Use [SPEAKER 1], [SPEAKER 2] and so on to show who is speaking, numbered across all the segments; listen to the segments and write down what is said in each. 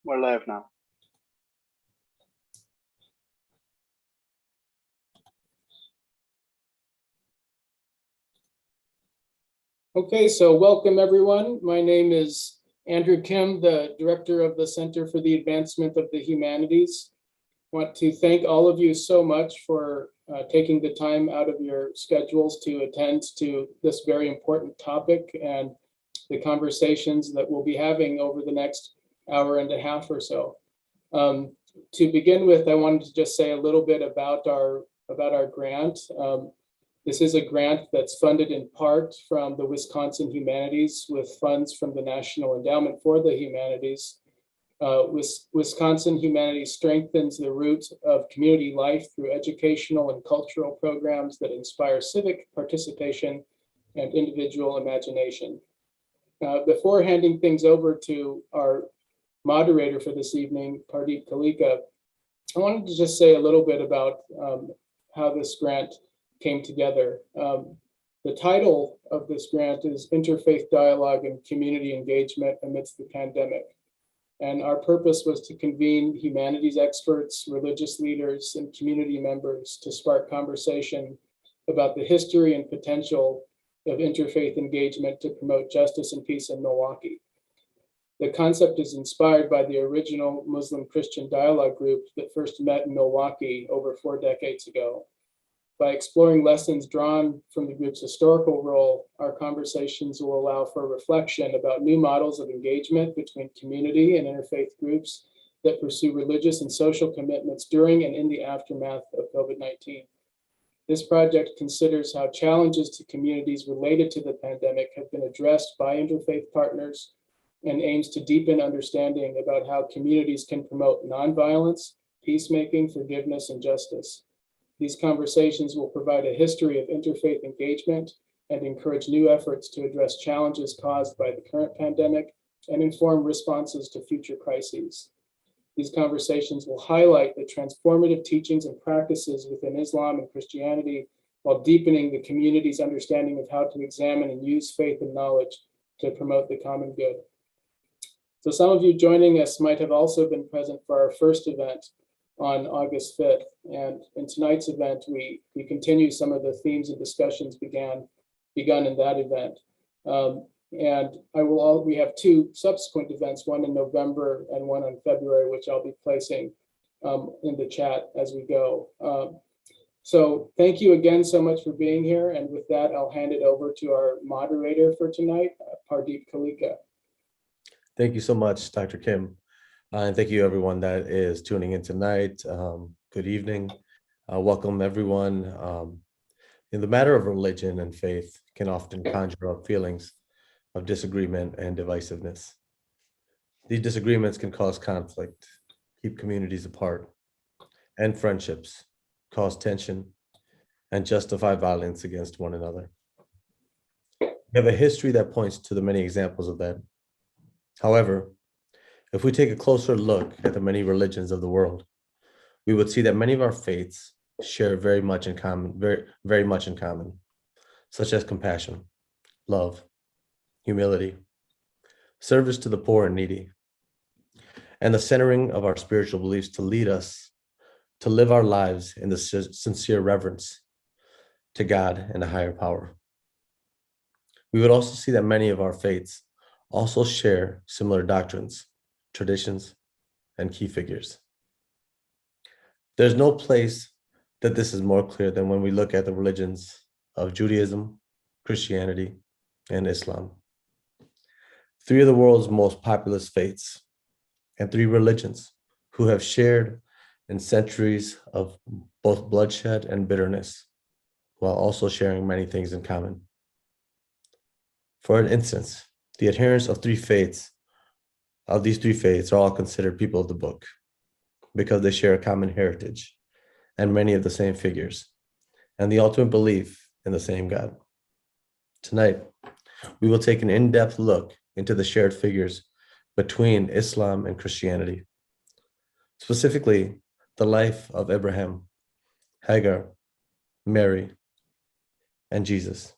[SPEAKER 1] We're live now.
[SPEAKER 2] Okay, so welcome everyone. My name is Andrew Kim, the Director of the Center for the Advancement of the Humanities. I want to thank all of you so much for taking the time out of your schedules to attend to this very important topic and the conversations that we'll be having over the next hour and a half or so. To begin with, I wanted to just say a little bit about our grant. This is a grant that's funded in part from the Wisconsin Humanities with funds from the National Endowment for the Humanities. Wisconsin Humanities strengthens the roots of community life through educational and cultural programs that inspire civic participation and individual imagination. Before handing things over to our moderator for this evening, Pardeep Kalika, I wanted to just say a little bit about how this grant came together. The title of this grant is Interfaith Dialogue and Community Engagement Amidst the Pandemic. And our purpose was to convene humanities experts, religious leaders, and community members to spark conversation about the history and potential of interfaith engagement to promote justice and peace in Milwaukee. The concept is inspired by the original Muslim-Christian dialogue group that first met in Milwaukee over 4 decades ago. By exploring lessons drawn from the group's historical role, our conversations will allow for reflection about new models of engagement between community and interfaith groups that pursue religious and social commitments during and in the aftermath of COVID-19. This project considers how challenges to communities related to the pandemic have been addressed by interfaith partners and aims to deepen understanding about how communities can promote nonviolence, peacemaking, forgiveness, and justice. These conversations will provide a history of interfaith engagement and encourage new efforts to address challenges caused by the current pandemic and inform responses to future crises. These conversations will highlight the transformative teachings and practices within Islam and Christianity while deepening the community's understanding of how to examine and use faith and knowledge to promote the common good. So some of you joining us might have also been present for our first event on August 5th. And in tonight's event, we continue some of the themes and discussions begun in that event. And we have 2 subsequent events, one in November and one in February, which I'll be placing in the chat as we go. So thank you again so much for being here. And with that, I'll hand it over to our moderator for tonight, Pardeep Kalika.
[SPEAKER 3] Thank you so much, Dr. Kim. And thank you everyone that is tuning in tonight. Good evening. Welcome everyone. In the matter of religion and faith can often conjure up feelings of disagreement and divisiveness. These disagreements can cause conflict, keep communities apart, and friendships, cause tension, and justify violence against one another. We have a history that points to the many examples of that. However, if we take a closer look at the many religions of the world, we would see that many of our faiths share very much in common, very much in common, such as compassion, love, humility, service to the poor and needy, and the centering of our spiritual beliefs to lead us to live our lives in the sincere reverence to God and a higher power. We would also see that many of our faiths also share similar doctrines, traditions, and key figures. There's no place that this is more clear than when we look at the religions of Judaism, Christianity, and Islam. 3 of the world's most populous faiths and 3 religions who have shared in centuries of both bloodshed and bitterness, while also sharing many things in common. For instance, the adherents of these 3 faiths are all considered people of the book because they share a common heritage and many of the same figures and the ultimate belief in the same God. Tonight, we will take an in-depth look into the shared figures between Islam and Christianity, specifically the life of Abraham, Hagar, Mary, and Jesus.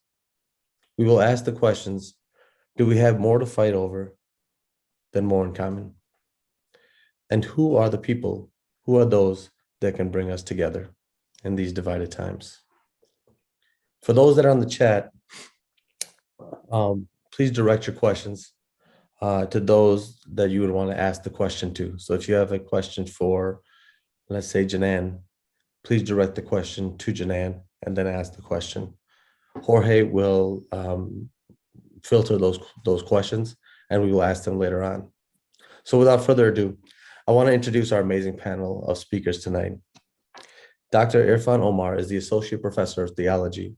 [SPEAKER 3] We will ask the questions, do we have more to fight over than more in common? And who are the people? Who are those that can bring us together in these divided times? For those that are on the chat, please direct your questions to those that you would want to ask the question to. So if you have a question for, let's say, Janan, please direct the question to Janan and then ask the question. Jorge will filter those questions and we will ask them later on. So without further ado, I want to introduce our amazing panel of speakers tonight. Dr. Irfan Omar is the Associate Professor of Theology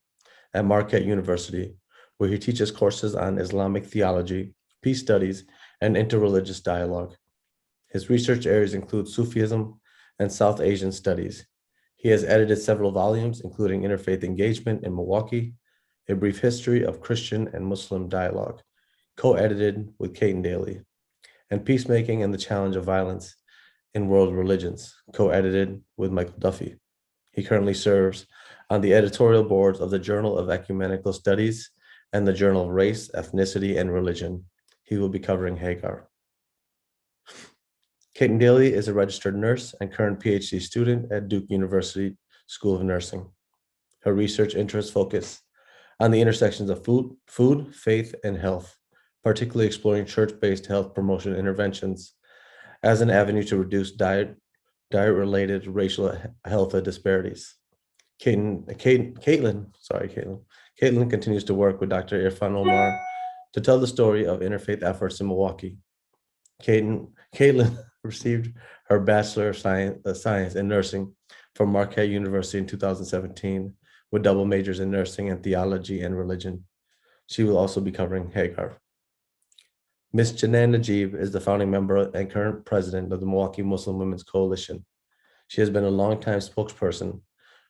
[SPEAKER 3] at Marquette University, where he teaches courses on Islamic theology, peace studies, and interreligious dialogue. His research areas include Sufism and South Asian studies. He has edited several volumes, including Interfaith Engagement in Milwaukee, A Brief History of Christian and Muslim Dialogue, co-edited with Caton Daly, and Peacemaking and the Challenge of Violence in World Religions, co-edited with Michael Duffy. He currently serves on the editorial boards of the Journal of Ecumenical Studies and the Journal of Race, Ethnicity, and Religion. He will be covering Hagar. Caton Daly is a registered nurse and current PhD student at Duke University School of Nursing. Her research interests focus on the intersections of food, faith, and health, particularly exploring church-based health promotion interventions as an avenue to reduce diet-related racial health disparities. Caitlin continues to work with Dr. Irfan Omar to tell the story of interfaith efforts in Milwaukee. Caitlin received her Bachelor of Science in Nursing from Marquette University in 2017 with double majors in nursing and theology and religion. She will also be covering Hagar. Ms. Janan Najib is the founding member and current president of the Milwaukee Muslim Women's Coalition. She has been a longtime spokesperson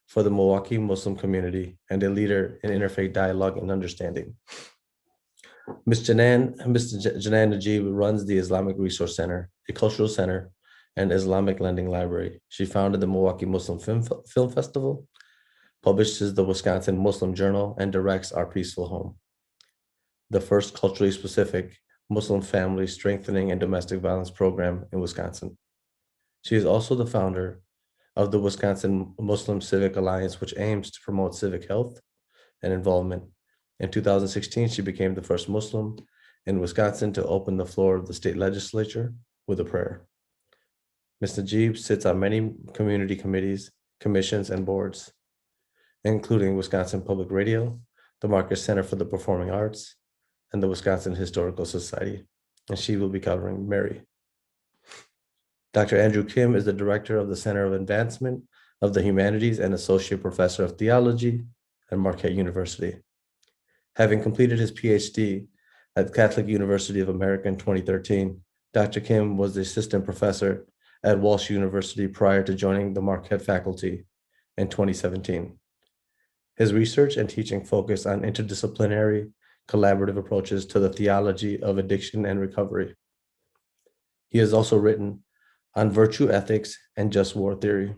[SPEAKER 3] for the Milwaukee Muslim community and a leader in interfaith dialogue and understanding. Ms. Janan Najib runs the Islamic Resource Center, a cultural center, and Islamic lending library. She founded the Milwaukee Muslim Film Festival, publishes the Wisconsin Muslim Journal, and directs Our Peaceful Home, the first culturally specific Muslim family strengthening and domestic violence program in Wisconsin. She is also the founder of the Wisconsin Muslim Civic Alliance, which aims to promote civic health and involvement. In 2016, she became the first Muslim in Wisconsin to open the floor of the state legislature with a prayer. Ms. Najib sits on many community committees, commissions, and boards, including Wisconsin Public Radio, the Marcus Center for the Performing Arts, and the Wisconsin Historical Society, and she will be covering Mary. Dr. Andrew Kim is the director of the Center of Advancement of the Humanities and Associate Professor of Theology at Marquette University. Having completed his PhD at Catholic University of America in 2013, Dr. Kim was the assistant professor at Walsh University prior to joining the Marquette faculty in 2017. His research and teaching focus on interdisciplinary, collaborative approaches to the theology of addiction and recovery. He has also written on virtue ethics and just war theory.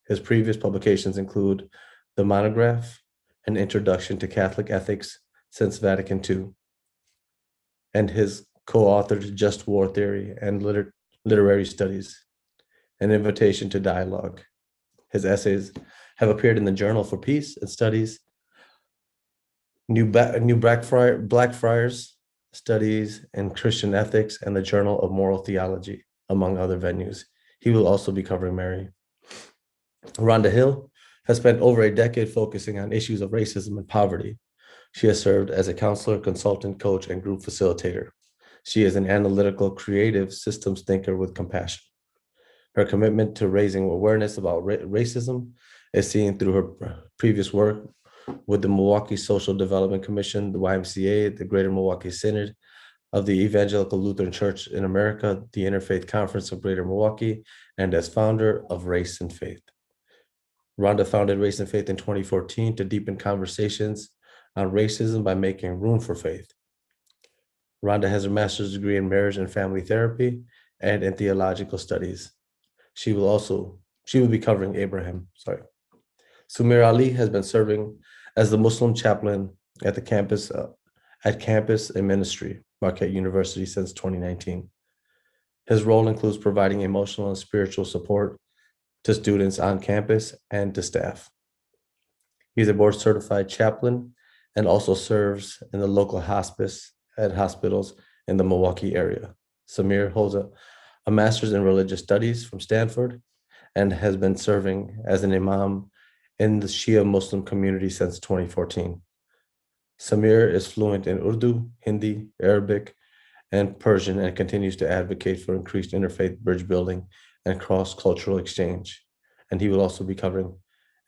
[SPEAKER 3] His previous publications include the monograph, An Introduction to Catholic Ethics Since Vatican II, and his co-authored Just War Theory and Literary Studies, An Invitation to Dialogue. His essays have appeared in the Journal for Peace and Studies, New Blackfriars Studies in Christian Ethics, and the Journal of Moral Theology, among other venues. He will also be covering Mary. Rhonda Hill has spent over a decade focusing on issues of racism and poverty. She has served as a counselor, consultant, coach, and group facilitator. She is an analytical, creative systems thinker with compassion. Her commitment to raising awareness about racism is seen through her previous work with the Milwaukee Social Development Commission, the YMCA, the Greater Milwaukee Synod of the Evangelical Lutheran Church in America, the Interfaith Conference of Greater Milwaukee, and as founder of Race and Faith. Rhonda founded Race and Faith in 2014 to deepen conversations on racism by making room for faith. Rhonda has a master's degree in marriage and family therapy and in theological studies. She will be covering Abraham. Sumir Ali has been serving as the Muslim chaplain at the campus in ministry, Marquette University, since 2019. His role includes providing emotional and spiritual support to students on campus and to staff. He's a board certified chaplain and also serves in the local hospice at hospitals in the Milwaukee area. Samir holds a master's in religious studies from Stanford and has been serving as an imam in the Shia Muslim community since 2014. Samir is fluent in Urdu, Hindi, Arabic, and Persian, and continues to advocate for increased interfaith bridge building and cross-cultural exchange. And he will also be covering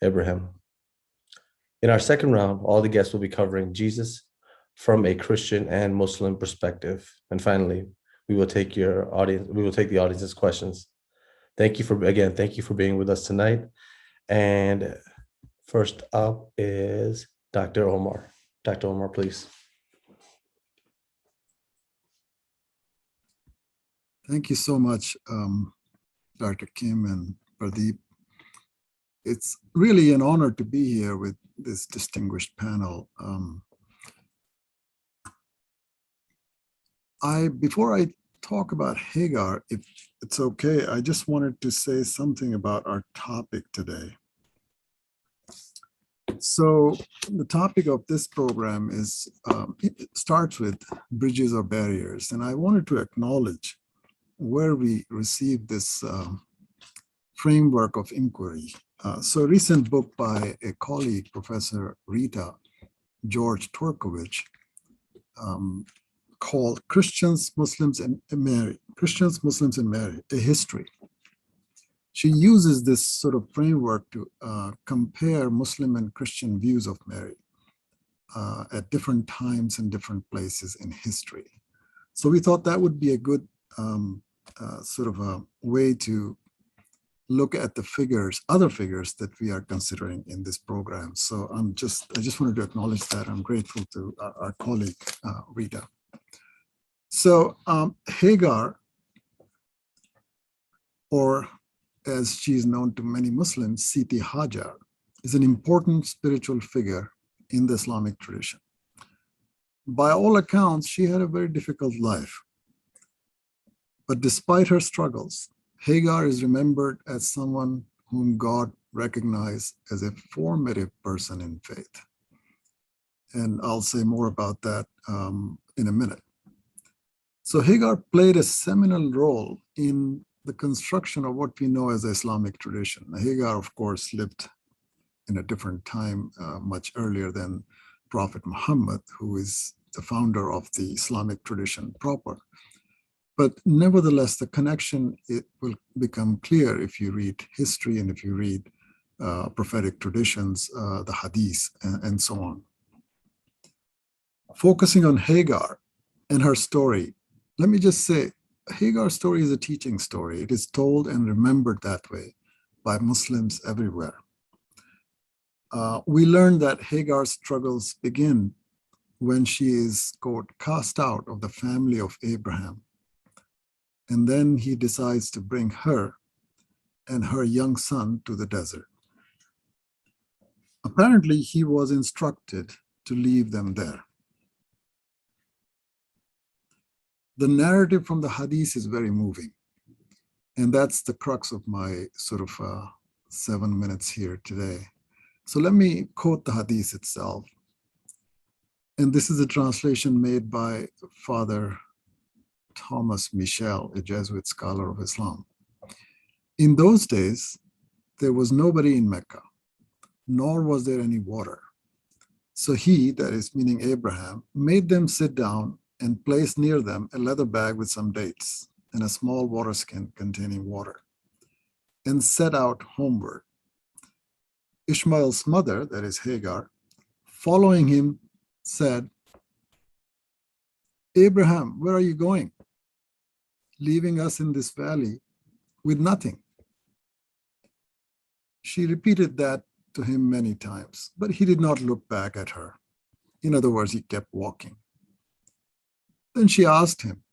[SPEAKER 3] Abraham. In our second round, all the guests will be covering Jesus from a Christian and Muslim perspective. And finally, we will take the audience's questions. Thank you for being with us tonight. And first up is Dr. Omar. Dr. Omar, please.
[SPEAKER 1] Thank you so much, Dr. Kim and Pradeep. It's really an honor to be here with this distinguished panel. Before I talk about Hagar, if it's okay, I just wanted to say something about our topic today. So the topic of this program is, it starts with bridges or barriers, and I wanted to acknowledge where we received this framework of inquiry. So a recent book by a colleague, Professor Rita George Turkovich, called Christians, Muslims, and Mary, A History. She uses this sort of framework to compare Muslim and Christian views of Mary at different times and different places in history. So we thought that would be a good sort of a way to look at the other figures that we are considering in this program. So I just wanted to acknowledge that. I'm grateful to our colleague, Rita. So Hagar, or as she is known to many Muslims, Siti Hajar, is an important spiritual figure in the Islamic tradition. By all accounts, she had a very difficult life. But despite her struggles, Hagar is remembered as someone whom God recognized as a formative person in faith. And I'll say more about that in a minute. So Hagar played a seminal role in the construction of what we know as the Islamic tradition. Hagar, of course, lived in a different time, much earlier than Prophet Muhammad, who is the founder of the Islamic tradition proper. But nevertheless, the connection, it will become clear if you read history and if you read prophetic traditions, the hadith, and so on. Focusing on Hagar and her story, let me just say, Hagar's story is a teaching story. It is told and remembered that way by Muslims everywhere. We learn that Hagar's struggles begin when she is, quote, cast out of the family of Abraham. And then he decides to bring her and her young son to the desert. Apparently, he was instructed to leave them there. The narrative from the hadith is very moving. And that's the crux of my sort of 7 minutes here today. So let me quote the hadith itself. And this is a translation made by Father Thomas Michel, a Jesuit scholar of Islam. In those days, there was nobody in Mecca, nor was there any water. So he, that is meaning Abraham, made them sit down and placed near them a leather bag with some dates and a small water skin containing water, and set out homeward. Ishmael's mother, that is Hagar, following him, said, Abraham, where are you going? Leaving us in this valley with nothing. She repeated that to him many times, but he did not look back at her. In other words, he kept walking. Then she asked him,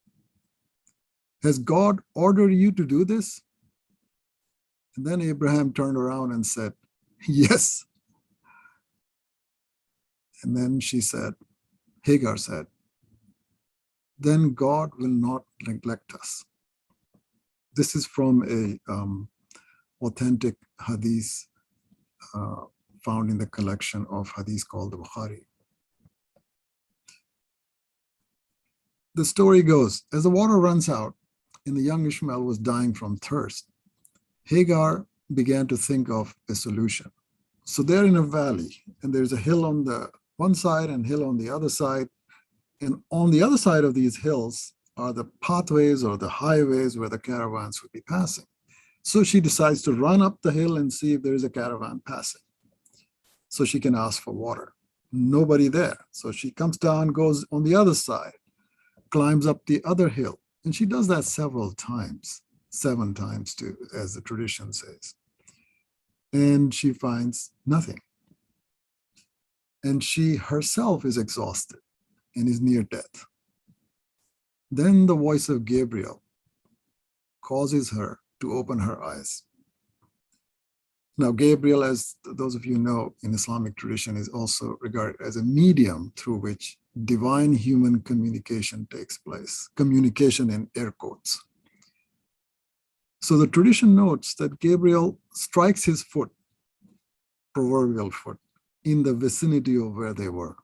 [SPEAKER 1] has God ordered you to do this? And then Abraham turned around and said, yes. And then she said, Hagar said, then God will not neglect us. This is from a authentic hadith found in the collection of hadith called the Bukhari. The story goes, as the water runs out and the young Ishmael was dying from thirst, Hagar began to think of a solution. So they're in a valley, and there's a hill on the one side and hill on the other side. And on the other side of these hills are the pathways or the highways where the caravans would be passing. So she decides to run up the hill and see if there is a caravan passing, so she can ask for water. Nobody there. So she comes down, goes on the other side, climbs up the other hill. And she does that several times, 7 times too, as the tradition says. And she finds nothing. And she herself is exhausted and is near death. Then the voice of Gabriel causes her to open her eyes. Now, Gabriel, as those of you know, in Islamic tradition, is also regarded as a medium through which divine human communication takes place, communication in air quotes. So the tradition notes that Gabriel strikes his foot, proverbial foot, in the vicinity of where they were.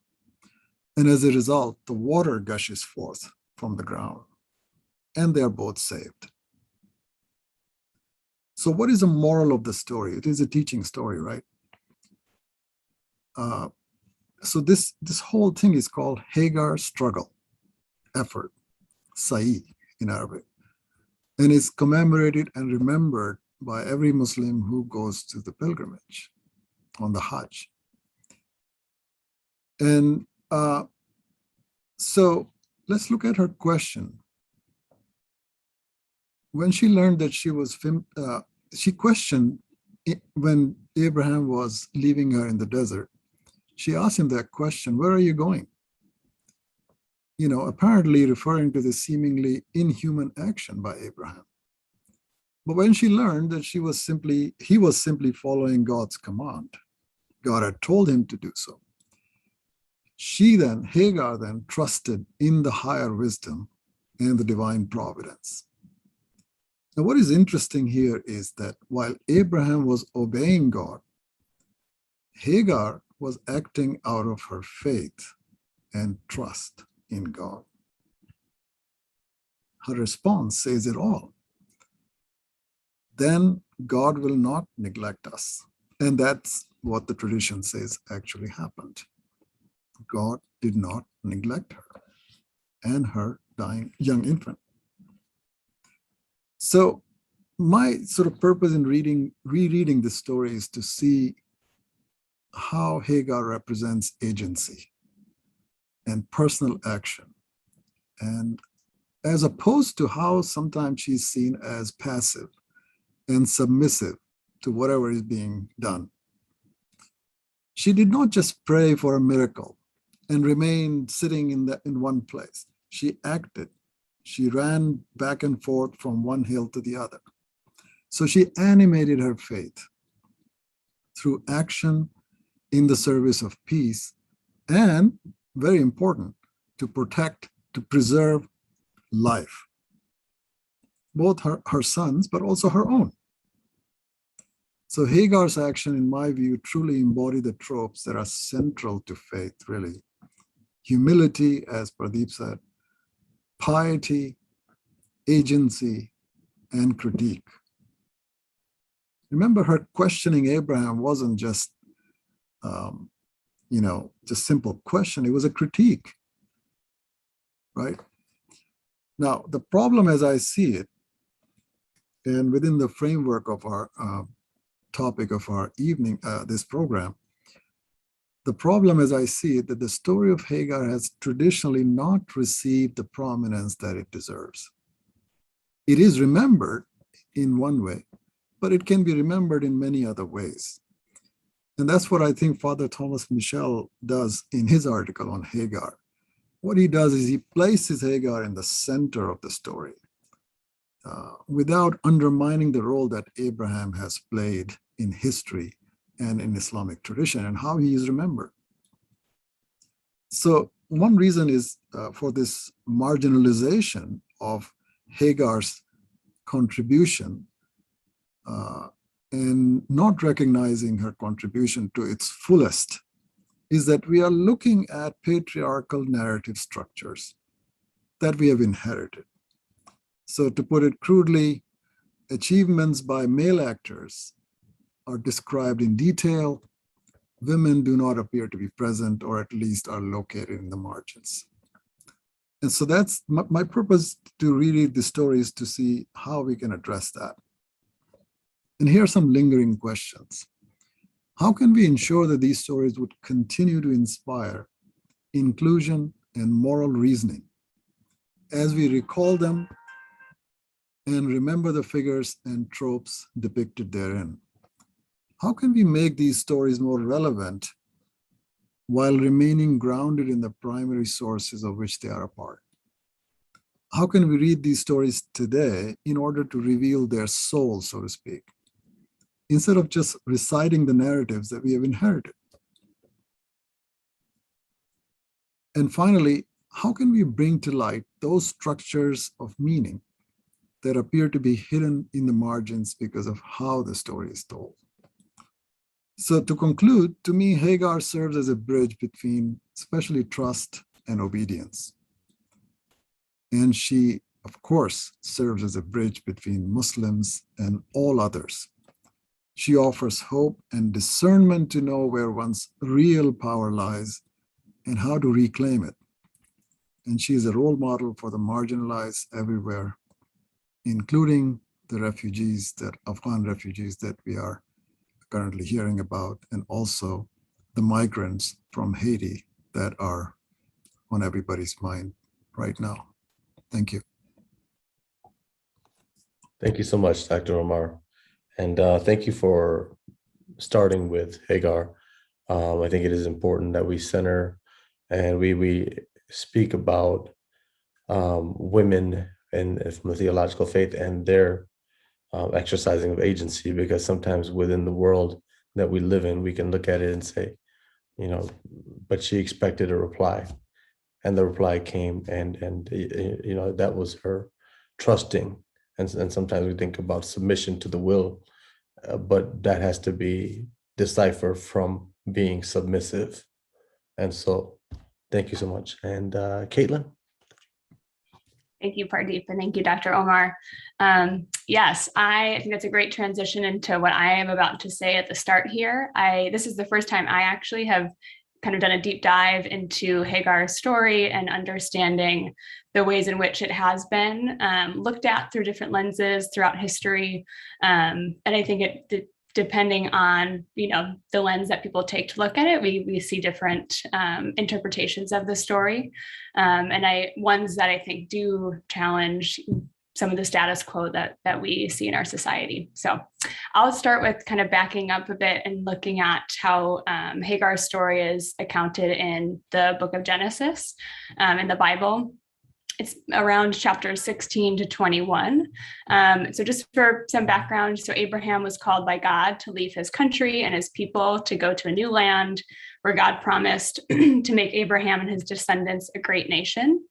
[SPEAKER 1] And as a result, the water gushes forth from the ground, and they are both saved. So what is the moral of the story? It is a teaching story, right? So this whole thing is called Hagar struggle, effort, sa'i in Arabic, and is commemorated and remembered by every Muslim who goes to the pilgrimage on the Hajj. And so let's look at her question. When she learned that she questioned when Abraham was leaving her in the desert, she asked him that question, where are you going? You know, apparently referring to the seemingly inhuman action by Abraham. But when she learned that he was simply following God's command, God had told him to do so. Hagar then trusted in the higher wisdom and the divine providence. Now, what is interesting here is that while Abraham was obeying God, Hagar was acting out of her faith and trust in God. Her response says it all. Then God will not neglect us. And that's what the tradition says actually happened. God did not neglect her and her dying young infant. So my sort of purpose in rereading this story is to see how Hagar represents agency and personal action, and as opposed to how sometimes she's seen as passive and submissive to whatever is being done. She did not just pray for a miracle and remain sitting in one place. She acted. She ran back and forth from one hill to the other. So she animated her faith through action in the service of peace, and, very important, to protect, to preserve life, both her sons, but also her own. So Hagar's action, in my view, truly embody the tropes that are central to faith, really. Humility, as Pradeep said, piety, agency, and critique. Remember, her questioning Abraham wasn't just, just simple question. It was a critique, right? Now, the problem as I see it, and within the framework of our topic of our evening, this program, the problem as I see it, that the story of Hagar has traditionally not received the prominence that it deserves. It is remembered in one way, but it can be remembered in many other ways. And that's what I think Father Thomas Michel does in his article on Hagar. What he does is he places Hagar in the center of the story without undermining the role that Abraham has played in history and in Islamic tradition and how he is remembered. So one reason is for this marginalization of Hagar's contribution and not recognizing her contribution to its fullest is that we are looking at patriarchal narrative structures that we have inherited. So to put it crudely, achievements by male actors are described in detail. Women do not appear to be present, or at least are located in the margins. And so that's my purpose to reread the stories, to see how we can address that. And here are some lingering questions. How can we ensure that these stories would continue to inspire inclusion and moral reasoning as we recall them and remember the figures and tropes depicted therein? How can we make these stories more relevant while remaining grounded in the primary sources of which they are a part? How can we read these stories today in order to reveal their soul, so to speak, instead of just reciting the narratives that we have inherited? And finally, how can we bring to light those structures of meaning that appear to be hidden in the margins because of how the story is told? So to conclude, to me, Hagar serves as a bridge between especially trust and obedience. And she, of course, serves as a bridge between Muslims and all others. She offers hope and discernment to know where one's real power lies and how to reclaim it. And she is a role model for the marginalized everywhere, including the Afghan refugees that we are currently hearing about, and also the migrants from Haiti that are on everybody's mind right now. Thank you.
[SPEAKER 3] Thank you so much, Dr. Omar. And thank you for starting with Hagar. I think it is important that we center and we speak about women and from the theological faith and their exercising of agency, because sometimes within the world that we live in, we can look at it and say, but she expected a reply, and the reply came, and that was her trusting. And sometimes we think about submission to the will, but that has to be deciphered from being submissive. And so thank you so much. And Caitlin?
[SPEAKER 4] Thank you, Pardeep, and thank you, Dr. Omar. Yes, I think that's a great transition into what I am about to say at the start here. This is the first time I actually have kind of done a deep dive into Hagar's story and understanding the ways in which it has been looked at through different lenses throughout history. And I think depending on the lens that people take to look at it, we see different interpretations of the story, and ones that I think do challenge some of the status quo that we see in our society. So I'll start with kind of backing up a bit and looking at how Hagar's story is accounted in the book of Genesis in the Bible. It's around chapters 16 to 21. So just for some background, so Abraham was called by God to leave his country and his people to go to a new land where God promised to make Abraham and his descendants a great nation.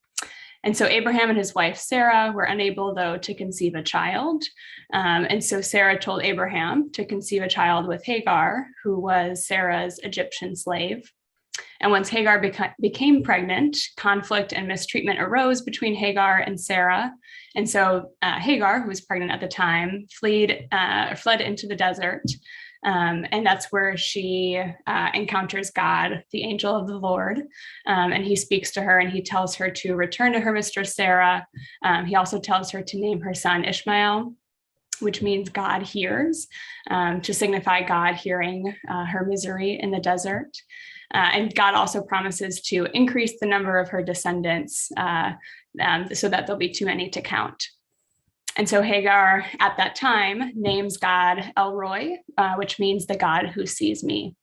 [SPEAKER 4] And so Abraham and his wife, Sarah, were unable, though, to conceive a child. And so Sarah told Abraham to conceive a child with Hagar, who was Sarah's Egyptian slave. And once Hagar became pregnant, conflict and mistreatment arose between Hagar and Sarah. And so Hagar, who was pregnant at the time, fled into the desert. And that's where she encounters God, the angel of the Lord. And he speaks to her and he tells her to return to her mistress Sarah. He also tells her to name her son Ishmael, which means God hears, to signify God hearing her misery in the desert. And God also promises to increase the number of her descendants so that there'll be too many to count. And so Hagar at that time names God El Roi, which means the God who sees me.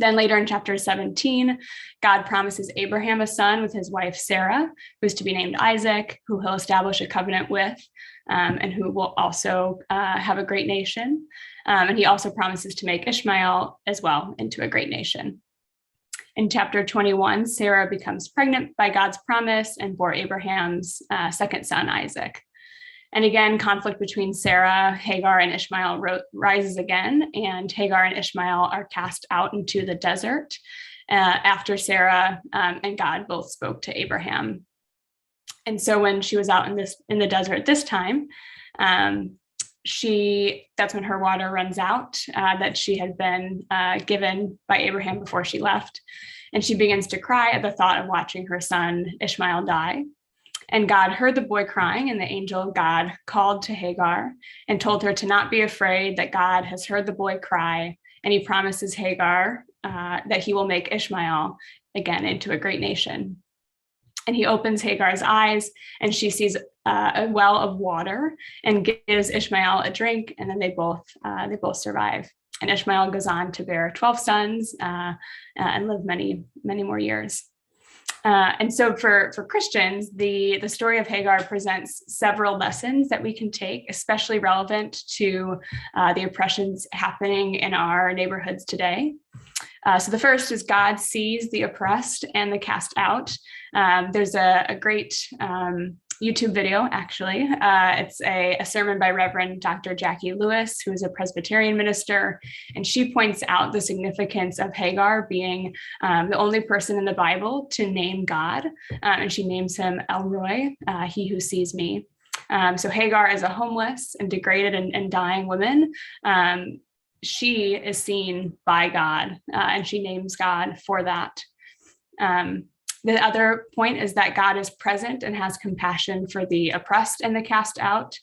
[SPEAKER 4] Then later in chapter 17, God promises Abraham a son with his wife Sarah, who's to be named Isaac, who he'll establish a covenant with, and who will also have a great nation. And he also promises to make Ishmael as well into a great nation. In chapter 21, Sarah becomes pregnant by God's promise and bore Abraham's second son, Isaac. And again, conflict between Sarah, Hagar, and Ishmael rises again, and Hagar and Ishmael are cast out into the desert after Sarah and God both spoke to Abraham. And so when she was out in the desert this time, that's when her water runs out that she had been given by Abraham before she left. And she begins to cry at the thought of watching her son Ishmael die. And God heard the boy crying, and the angel of God called to Hagar and told her to not be afraid, that God has heard the boy cry, and he promises Hagar that he will make Ishmael again into a great nation. And he opens Hagar's eyes, and she sees a well of water and gives Ishmael a drink, and then they both survive. And Ishmael goes on to bear 12 sons and live many, many more years. And so for Christians, the story of Hagar presents several lessons that we can take, especially relevant to the oppressions happening in our neighborhoods today. So the first is God sees the oppressed and the cast out. There's a great YouTube video, actually. It's a sermon by Reverend Dr. Jackie Lewis, who is a Presbyterian minister, and she points out the significance of Hagar being the only person in the Bible to name God, and she names him El Roi, he who sees me. So Hagar is a homeless and degraded and dying woman. She is seen by God, and she names God for that. The other point is that God is present and has compassion for the oppressed and the cast out.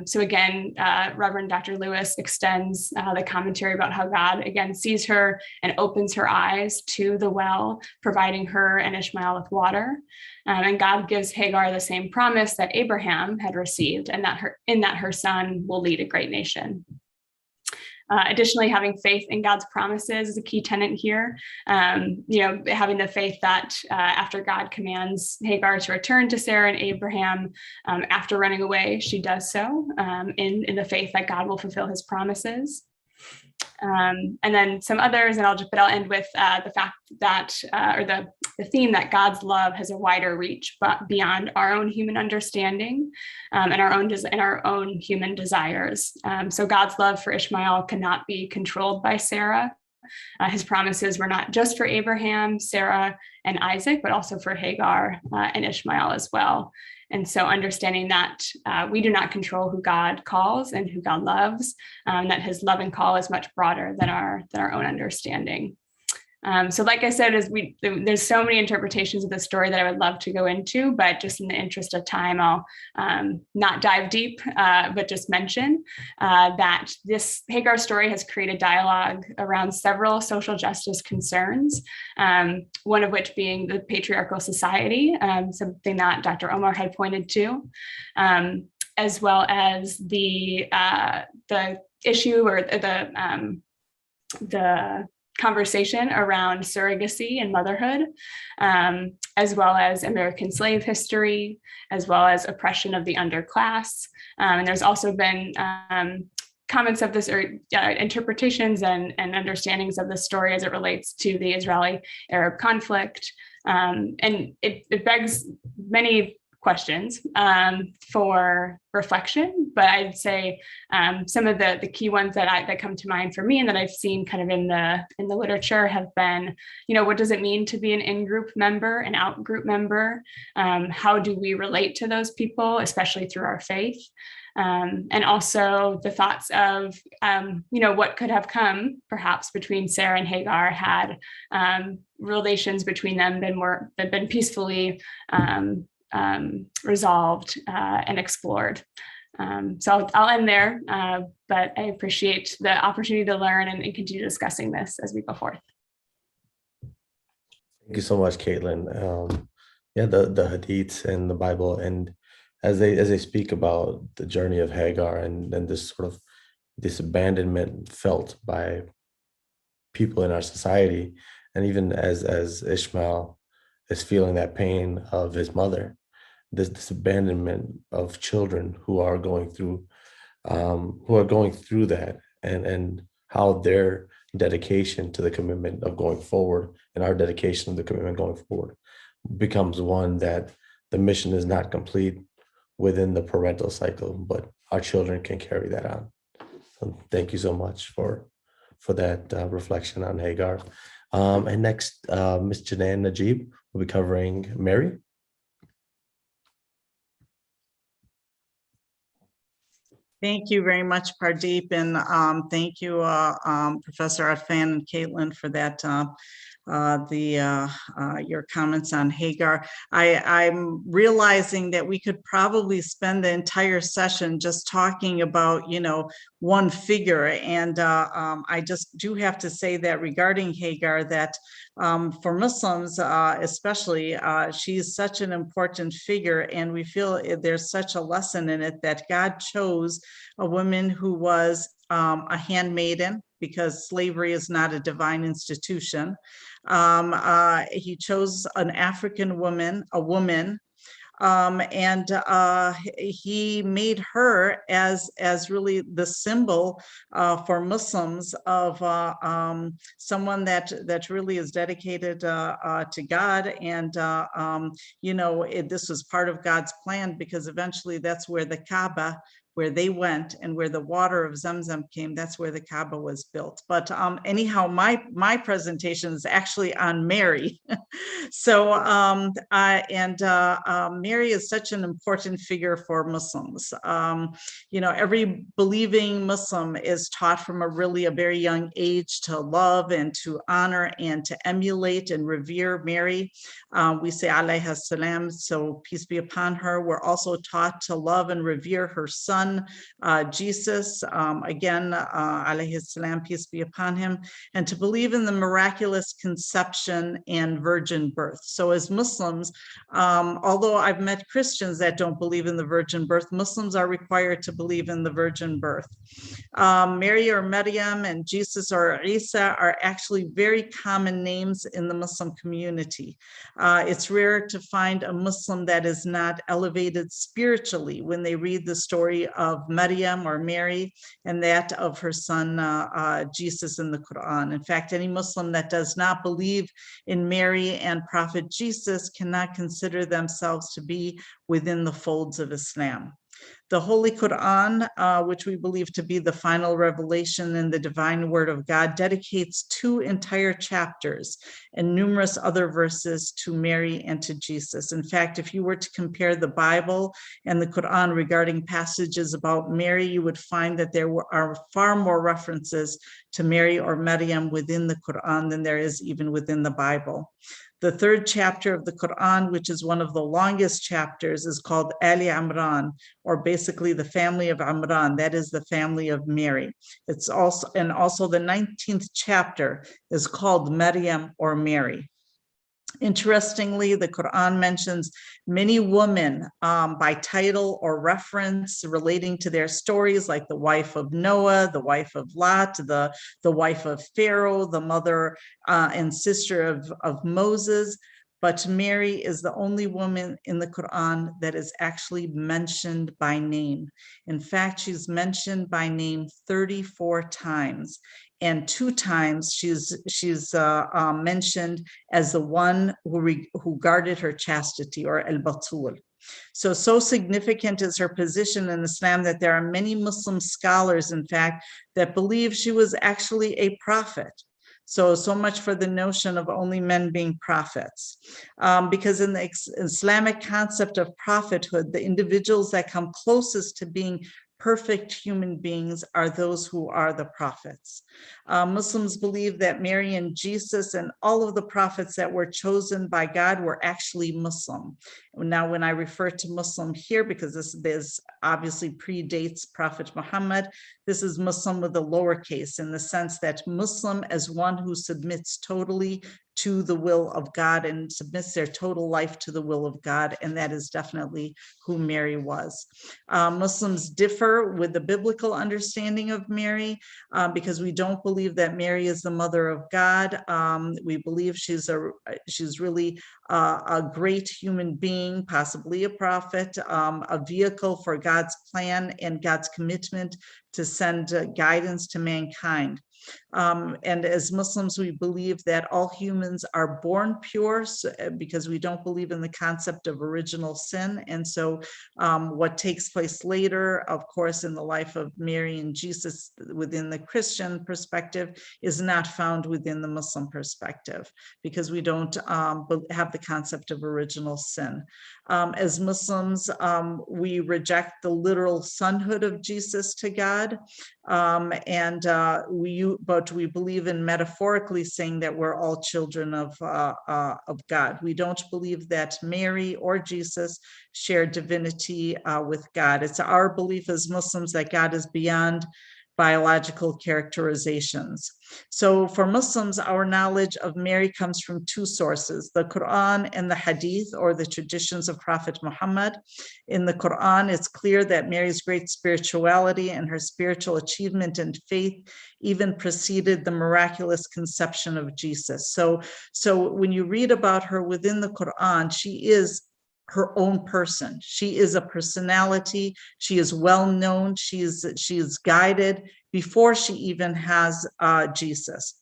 [SPEAKER 4] So again, Reverend Dr. Lewis extends the commentary about how God again sees her and opens her eyes to the well, providing her and Ishmael with water. And God gives Hagar the same promise that Abraham had received, and that her son will lead a great nation. Additionally, having faith in God's promises is a key tenet here. Having the faith that after God commands Hagar to return to Sarah and Abraham after running away, she does so in the faith that God will fulfill his promises. And then some others, and I'll end with the fact that, or the theme that God's love has a wider reach, but beyond our own human understanding and our own human desires. So God's love for Ishmael cannot be controlled by Sarah. His promises were not just for Abraham, Sarah, and Isaac, but also for Hagar and Ishmael as well. And so understanding that we do not control who God calls and who God loves, that his love and call is much broader than our own understanding. So like I said, there's so many interpretations of the story that I would love to go into, but just in the interest of time, I'll not dive deep, but just mention that this Hagar story has created dialogue around several social justice concerns, one of which being the patriarchal society, something that Dr. Omar had pointed to, as well as the issue or the conversation around surrogacy and motherhood, as well as American slave history, as well as oppression of the underclass. And there's also been comments of this, or interpretations and understandings of the story as it relates to the Israeli-Arab conflict. And it begs many questions for reflection, but I'd say some of the key ones that come to mind for me and that I've seen kind of in the literature have been, what does it mean to be an in-group member, an out-group member? How do we relate to those people, especially through our faith? And also the thoughts of, what could have come perhaps between Sarah and Hagar had relations between them been peacefully resolved and explored. So I'll end there, but I appreciate the opportunity to learn and continue discussing this as we go forth.
[SPEAKER 3] Thank you so much, Caitlin. The Hadiths and the Bible, and as they speak about the journey of Hagar and this abandonment felt by people in our society, and even as Ishmael is feeling that pain of his mother, this abandonment of children who are going through that, and how their dedication to the commitment of going forward and our dedication of the commitment going forward becomes one that the mission is not complete within the parental cycle, but our children can carry that on. So thank you so much for that reflection on Hagar. And next, Ms. Janan Najib will be covering Mary.
[SPEAKER 5] Thank you very much, Pardeep, and thank you, Professor Arfan and Caitlin, for that. Your comments on Hagar. I'm realizing that we could probably spend the entire session just talking about, one figure. And I just do have to say that regarding Hagar, that for Muslims, especially, she's such an important figure, and we feel there's such a lesson in it that God chose a woman who was a handmaiden, because slavery is not a divine institution. He chose an African woman, and he made her as really the symbol for Muslims of someone that really is dedicated to God. And this was part of God's plan, because eventually that's where the Kaaba, where they went, and where the water of Zamzam came, that's where the Kaaba was built. But anyhow, my presentation is actually on Mary. So Mary is such an important figure for Muslims. Every believing Muslim is taught from a very young age to love and to honor and to emulate and revere Mary. We say alayha salam, so peace be upon her. We're also taught to love and revere her son, Jesus, again, alayhi salam, peace be upon him, and to believe in the miraculous conception and virgin birth. So as Muslims, although I've met Christians that don't believe in the virgin birth, Muslims are required to believe in the virgin birth. Mary or Maryam and Jesus or Isa are actually very common names in the Muslim community. It's rare to find a Muslim that is not elevated spiritually when they read the story of Maryam or Mary and that of her son Jesus in the Quran. In fact, any Muslim that does not believe in Mary and Prophet Jesus cannot consider themselves to be within the folds of Islam. The Holy Quran, which we believe to be the final revelation in the divine word of God, dedicates 2 entire chapters and numerous other verses to Mary and to Jesus. In fact, if you were to compare the Bible and the Quran regarding passages about Mary, you would find that there are far more references to Mary or Maryam within the Quran than there is even within the Bible. The 3rd chapter of the Quran, which is one of the longest chapters, is called Ali Imran, or basically the family of Imran. That is the family of Mary. It's also the 19th chapter is called Maryam or Mary. Interestingly, the Quran mentions many women by title or reference relating to their stories, like the wife of Noah, the wife of Lot, the wife of Pharaoh, the mother and sister of Moses. But Mary is the only woman in the Quran that is actually mentioned by name. In fact, she's mentioned by name 34 times. And 2 times she's mentioned as the one who guarded her chastity, or al-Batul. So significant is her position in Islam that there are many Muslim scholars, in fact, that believe she was actually a prophet. So much for the notion of only men being prophets. Because in the Islamic concept of prophethood, the individuals that come closest to being perfect human beings are those who are the prophets. Muslims believe that Mary and Jesus and all of the prophets that were chosen by God were actually Muslim. Now, when I refer to Muslim here, because this obviously predates Prophet Muhammad, this is Muslim with a lowercase, in the sense that Muslim as one who submits totally to the will of God and submits their total life to the will of God, and that is definitely who Mary was. Muslims differ with the biblical understanding of Mary because we don't believe that Mary is the mother of God. We believe she's really a great human being, possibly a prophet, a vehicle for God's plan and God's commitment to send guidance to mankind. And as Muslims, we believe that all humans are born pure, because we don't believe in the concept of original sin. And so what takes place later, of course, in the life of Mary and Jesus within the Christian perspective is not found within the Muslim perspective, because we don't have the concept of original sin. As Muslims, we reject the literal sonhood of Jesus to God, but we believe in metaphorically saying that we're all children of God. We don't believe that Mary or Jesus share divinity with God. It's our belief as Muslims that God is beyond biological characterizations. So for Muslims, our knowledge of Mary comes from two sources, the Quran and the Hadith, or the traditions of Prophet Muhammad. In the Quran, it's clear that Mary's great spirituality and her spiritual achievement and faith even preceded the miraculous conception of Jesus. So when you read about her within the Quran, she is her own person. She is a personality. She is well known. She is guided before she even has Jesus.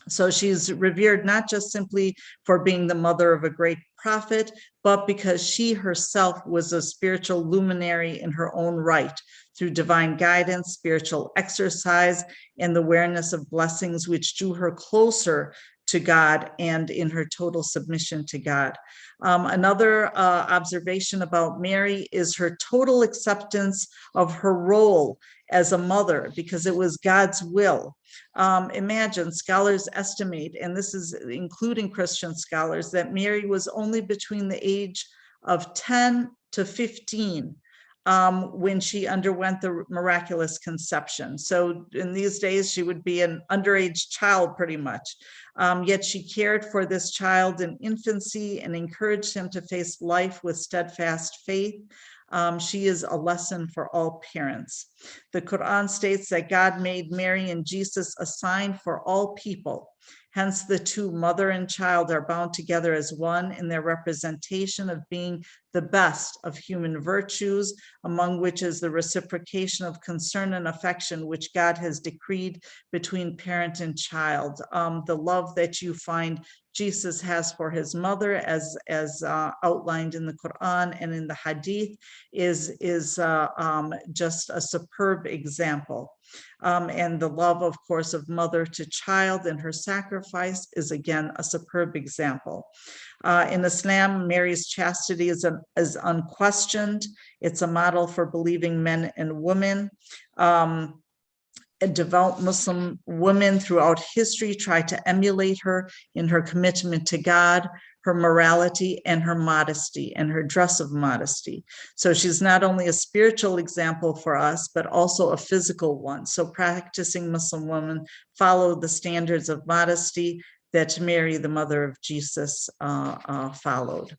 [SPEAKER 5] So she's revered not just simply for being the mother of a great prophet, but because she herself was a spiritual luminary in her own right through divine guidance, spiritual exercise, and the awareness of blessings which drew her closer to God and in her total submission to God. Another observation about Mary is her total acceptance of her role as a mother, because it was God's will. Imagine, scholars estimate, and this is including Christian scholars, that Mary was only between the age of 10 to 15 when she underwent the miraculous conception. So in these days, she would be an underage child pretty much. Yet she cared for this child in infancy and encouraged him to face life with steadfast faith. She is a lesson for all parents. The Quran states that God made Mary and Jesus a sign for all people. Hence, the two, mother and child, are bound together as one in their representation of being the best of human virtues, among which is the reciprocation of concern and affection, which God has decreed between parent and child. The love that you find Jesus has for his mother, as outlined in the Quran and in the Hadith, is just a superb example. And the love, of course, of mother to child and her sacrifice is again a superb example. In Islam, Mary's chastity is unquestioned. It's a model for believing men and women. Devout Muslim women throughout history try to emulate her in her commitment to God, her morality, and her modesty, and her dress of modesty. So she's not only a spiritual example for us, but also a physical one. So practicing Muslim women follow the standards of modesty that Mary, the mother of Jesus, followed.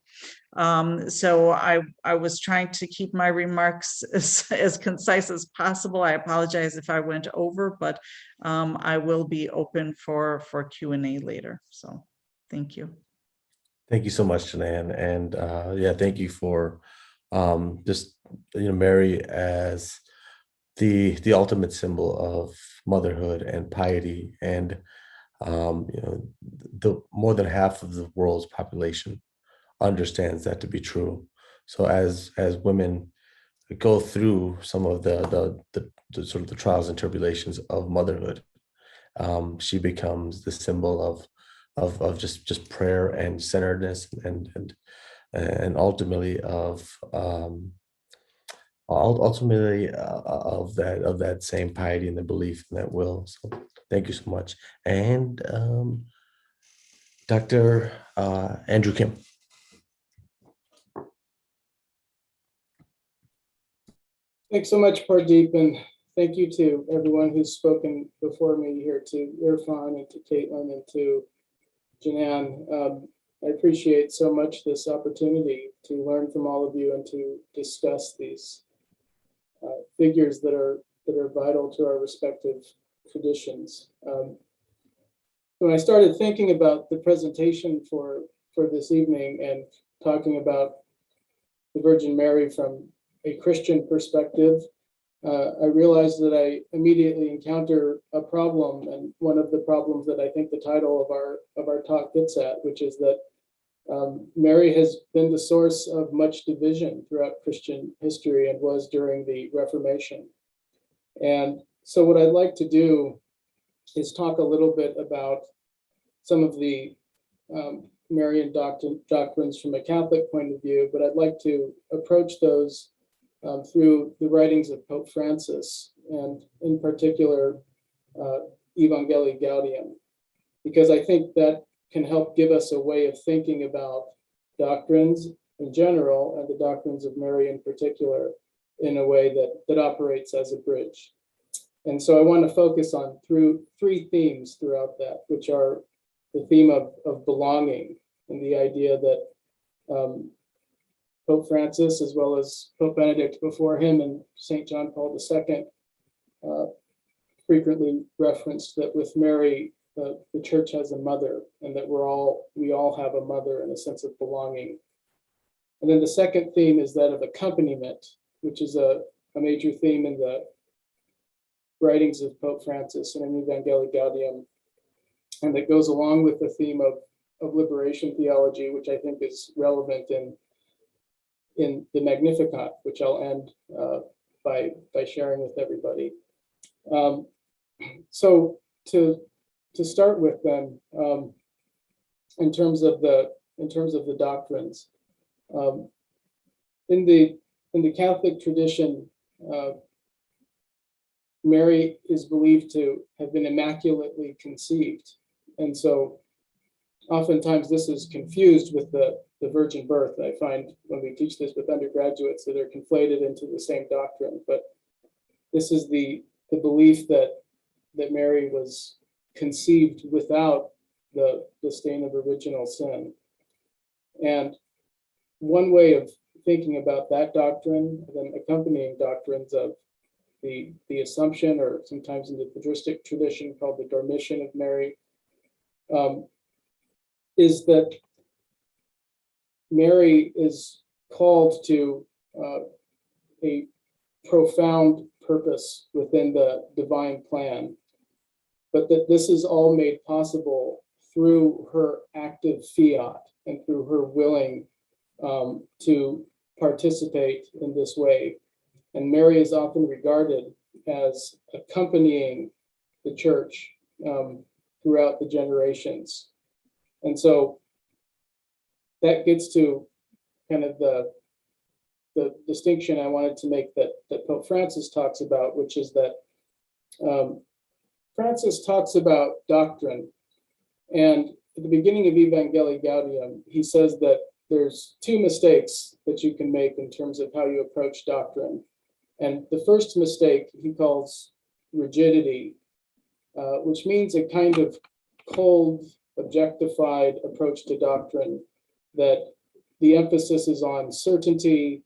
[SPEAKER 5] So I was trying to keep my remarks as concise as possible. I apologize if I went over, but I will be open for Q&A later. So thank you.
[SPEAKER 3] Thank you so much, Janan. And yeah, thank you for just, Mary as the ultimate symbol of motherhood and piety. And, the more than half of the world's population understands that to be true. So as women go through some of the sort of the trials and tribulations of motherhood, she becomes the symbol of just prayer and centeredness and ultimately of that same piety and the belief in that will. So thank you so much. And Dr. Andrew Kim.
[SPEAKER 2] Thanks so much, Pardeep, and thank you to everyone who's spoken before me here, to Irfan and to Caitlin and to Janan. I appreciate so much this opportunity to learn from all of you and to discuss these figures that are vital to our respective traditions. When I started thinking about the presentation for this evening and talking about the Virgin Mary from a Christian perspective, I realized that I immediately encounter a problem, and one of the problems that I think the title of our talk gets at, which is that Mary has been the source of much division throughout Christian history and was during the Reformation. And so what I'd like to do is talk a little bit about some of the Marian doctrines from a Catholic point of view, but I'd like to approach those through the writings of Pope Francis, and in particular, Evangelii Gaudium, because I think that can help give us a way of thinking about doctrines in general and the doctrines of Mary in particular in a way that operates as a bridge. And so I want to focus on three themes throughout that, which are the theme of belonging and the idea that Pope Francis, as well as Pope Benedict before him and St. John Paul II, frequently referenced that with Mary, the church has a mother, and that we all have a mother and a sense of belonging. And then the second theme is that of accompaniment, which is a major theme in the writings of Pope Francis and in Evangelii Gaudium, and that goes along with the theme of liberation theology, which I think is relevant in the Magnificat, which I'll end by sharing with everybody. So to start with, then, in terms of the doctrines, in the Catholic tradition, Mary is believed to have been immaculately conceived, and so oftentimes this is confused with the virgin birth. I find when we teach this with undergraduates that are conflated into the same doctrine, but this is the belief that Mary was conceived without the stain of original sin. And one way of thinking about that doctrine, and then accompanying doctrines of the Assumption, or sometimes in the patristic tradition called the Dormition of Mary, is that Mary is called to a profound purpose within the divine plan, but that this is all made possible through her active fiat and through her willing to participate in this way. And Mary is often regarded as accompanying the church throughout the generations. And so that gets to kind of the distinction I wanted to make that Pope Francis talks about, which is that Francis talks about doctrine. And at the beginning of Evangelii Gaudium, he says that there's two mistakes that you can make in terms of how you approach doctrine. And the first mistake he calls rigidity, which means a kind of cold, objectified approach to doctrine, that the emphasis is on certainty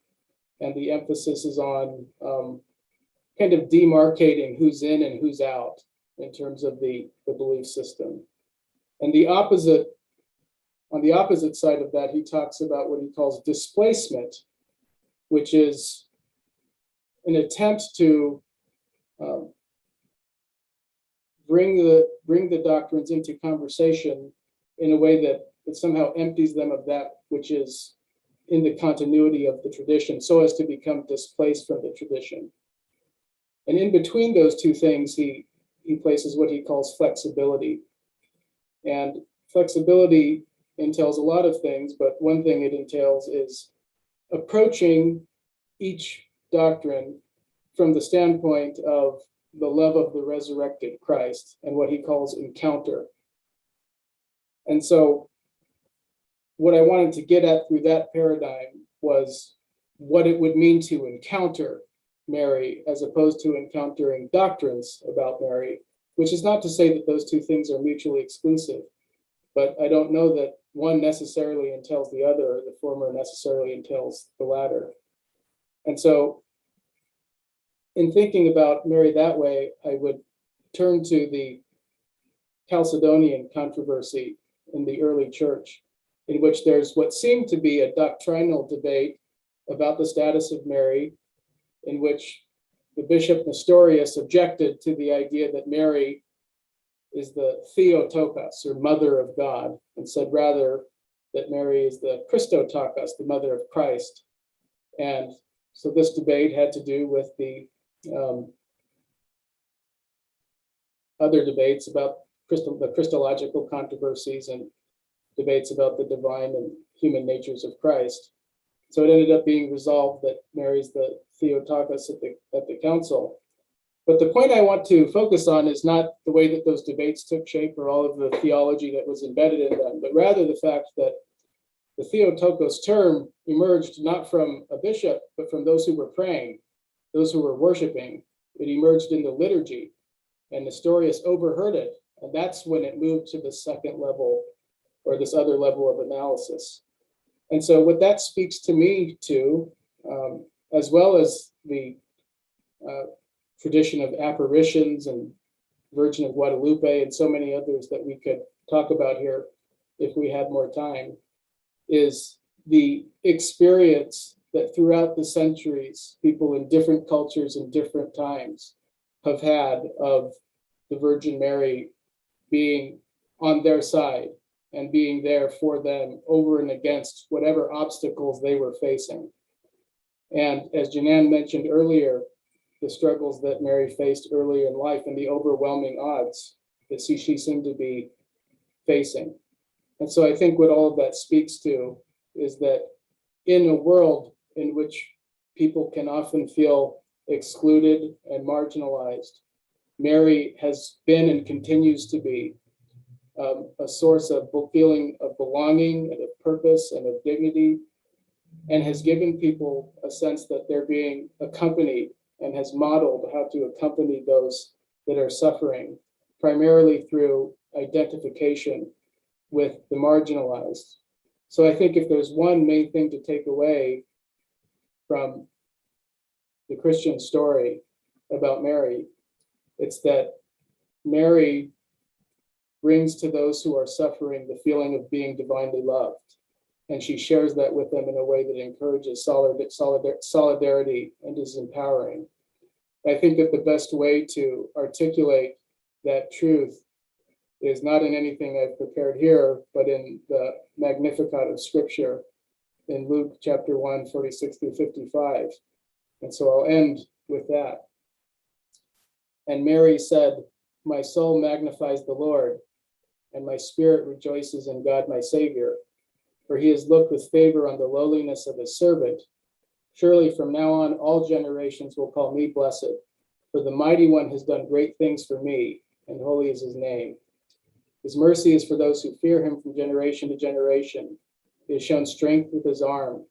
[SPEAKER 2] and the emphasis is on kind of demarcating who's in and who's out in terms of the belief system. And on the opposite side of that, he talks about what he calls displacement, which is an attempt to bring the doctrines into conversation in a way that somehow empties them of that which is in the continuity of the tradition, so as to become displaced from the tradition. And in between those two things, he places what he calls flexibility. And flexibility entails a lot of things, but one thing it entails is approaching each doctrine from the standpoint of the love of the resurrected Christ and what he calls encounter. And so what I wanted to get at through that paradigm was what it would mean to encounter Mary as opposed to encountering doctrines about Mary, which is not to say that those two things are mutually exclusive, but I don't know that one necessarily entails the other, or the former necessarily entails the latter. And so in thinking about Mary that way, I would turn to the Chalcedonian controversy in the early church, in which there's what seemed to be a doctrinal debate about the status of Mary, in which the Bishop Nestorius objected to the idea that Mary is the Theotokos, or Mother of God, and said rather that Mary is the Christotokos, the Mother of Christ. And so this debate had to do with the other debates about the Christological controversies and debates about the divine and human natures of Christ. So it ended up being resolved that Mary's the Theotokos at the council. But the point I want to focus on is not the way that those debates took shape or all of the theology that was embedded in them, but rather the fact that the Theotokos term emerged not from a bishop, but from those who were praying, those who were worshiping. It emerged in the liturgy, and Nestorius overheard it. And that's when it moved to the second level, or this other level of analysis. And so what that speaks to me to, as well as the tradition of apparitions and Virgin of Guadalupe and so many others that we could talk about here if we had more time, is the experience that throughout the centuries, people in different cultures and different times have had of the Virgin Mary being on their side and being there for them over and against whatever obstacles they were facing. And as Janan mentioned earlier, the struggles that Mary faced earlier in life and the overwhelming odds that she seemed to be facing. And so I think what all of that speaks to is that in a world in which people can often feel excluded and marginalized, Mary has been and continues to be a source of feeling of belonging and of purpose and of dignity, and has given people a sense that they're being accompanied and has modeled how to accompany those that are suffering, primarily through identification with the marginalized. So I think if there's one main thing to take away from the Christian story about Mary, it's that Mary brings to those who are suffering the feeling of being divinely loved. And she shares that with them in a way that encourages solidarity and is empowering. I think that the best way to articulate that truth is not in anything I've prepared here, but in the Magnificat of Scripture in Luke chapter 1, 46 through 55. And so I'll end with that. And Mary said, "My soul magnifies the Lord, and my spirit rejoices in God my Savior, for he has looked with favor on the lowliness of his servant. Surely from now on all generations will call me blessed, for the Mighty One has done great things for me, and holy is his name. His mercy is for those who fear him from generation to generation. He has shown strength with his arm.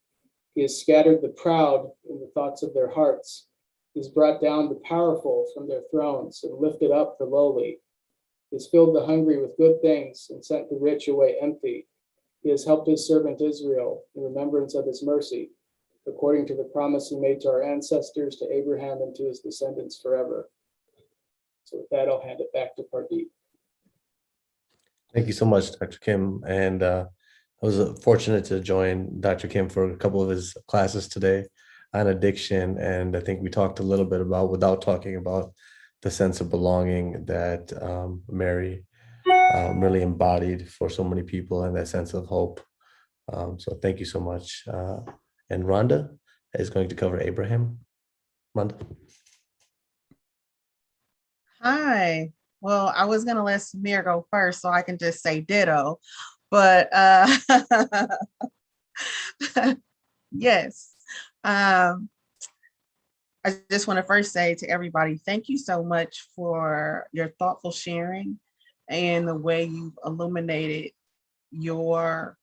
[SPEAKER 2] He has scattered the proud in the thoughts of their hearts. He has brought down the powerful from their thrones and lifted up the lowly. He has filled the hungry with good things and sent the rich away empty. He has helped his servant Israel in remembrance of his mercy, according to the promise he made to our ancestors, to Abraham and to his descendants forever." So with that, I'll hand it back to Pardeep.
[SPEAKER 3] Thank you so much, Dr. Kim. And I was fortunate to join Dr. Kim for a couple of his classes today on addiction. And I think we talked a little bit about, without talking about, the sense of belonging that Mary really embodied for so many people, and that sense of hope. So thank you so much. And Rhonda is going to cover Abraham. Rhonda.
[SPEAKER 6] Hi. Well, I was going to let Samir go first so I can just say ditto, but yes. I just want to first say to everybody, thank you so much for your thoughtful sharing and the way you've illuminated your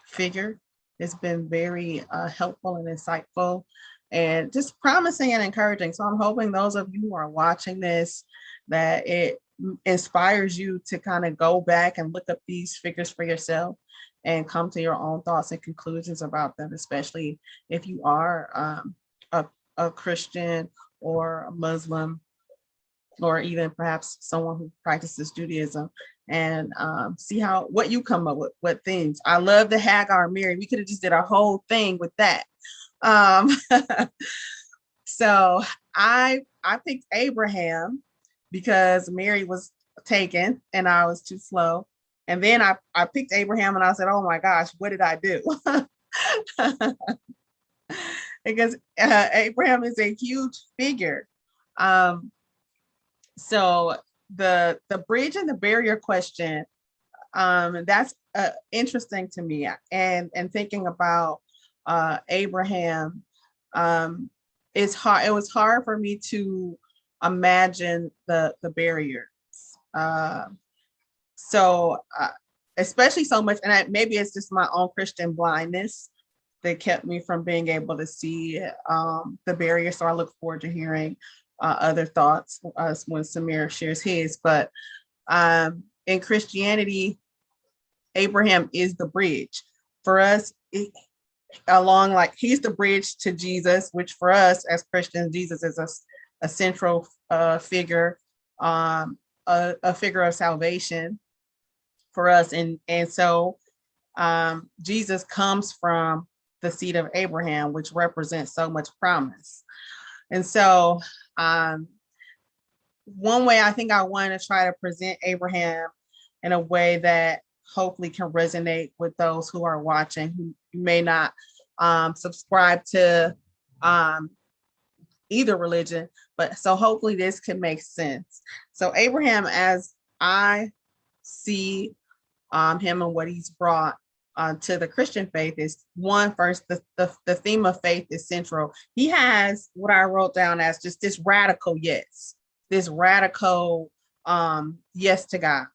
[SPEAKER 6] figure. It's been very helpful and insightful and just promising and encouraging. So I'm hoping those of you who are watching this, that it inspires you to kind of go back and look up these figures for yourself and come to your own thoughts and conclusions about them, especially if you are a Christian or a Muslim, or even perhaps someone who practices Judaism, and see what you come up with, what things. I love the Hagar Mary. We could have just did a whole thing with that. So I picked Abraham because Mary was taken and I was too slow. And then I picked Abraham and I said, oh my gosh, what did I do? Because Abraham is a huge figure. So the bridge and the barrier question, that's interesting to me. And thinking about Abraham, it's hard. It was hard for me to imagine the barriers. So especially so much, and maybe it's just my own Christian blindness that kept me from being able to see the barrier. So I look forward to hearing other thoughts when Samir shares his. But in Christianity, Abraham is the bridge for us. He's the bridge to Jesus, which for us as Christians, Jesus is a central figure, a figure of salvation for us. And so Jesus comes from the seed of Abraham, which represents so much promise. And so one way I think I want to try to present Abraham in a way that hopefully can resonate with those who are watching, who may not subscribe to either religion, but so hopefully this can make sense. So Abraham, as I see him and what he's brought to the Christian faith, is one, first, the theme of faith is central. He has what I wrote down as just this radical yes, this radical yes to God.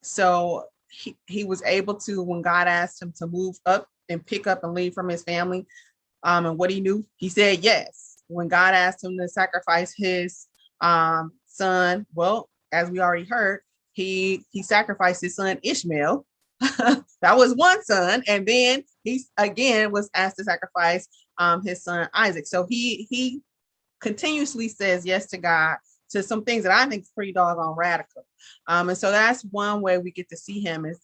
[SPEAKER 6] So he was able to, when God asked him to move up and pick up and leave from his family, and what he knew, he said yes. When God asked him to sacrifice his son, well, as we already heard, he sacrificed his son Ishmael. That was one son, and then he again was asked to sacrifice his son Isaac. So he continuously says yes to God to some things that I think is pretty doggone radical. And so that's one way we get to see him, is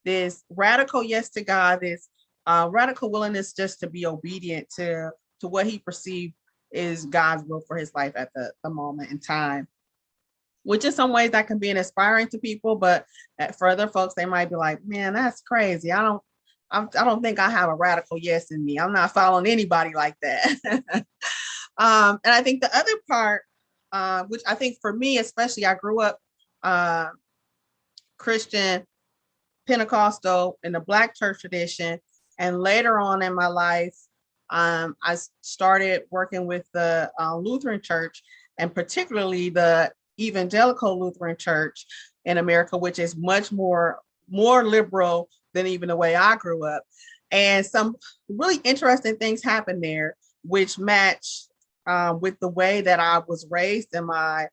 [SPEAKER 6] this radical yes to God, this radical willingness just to be obedient to what he perceived is God's will for his life at the moment in time, which in some ways that can be inspiring to people, but for other folks, they might be like, man, that's crazy. I don't think I have a radical yes in me. I'm not following anybody like that. And I think the other part, which I think for me, especially, I grew up Christian, Pentecostal in the Black church tradition. And later on in my life, I started working with the Lutheran church, and particularly the Evangelical Lutheran Church in America, which is much more liberal than even the way I grew up. And some really interesting things happened there, which match with the way that I was raised in my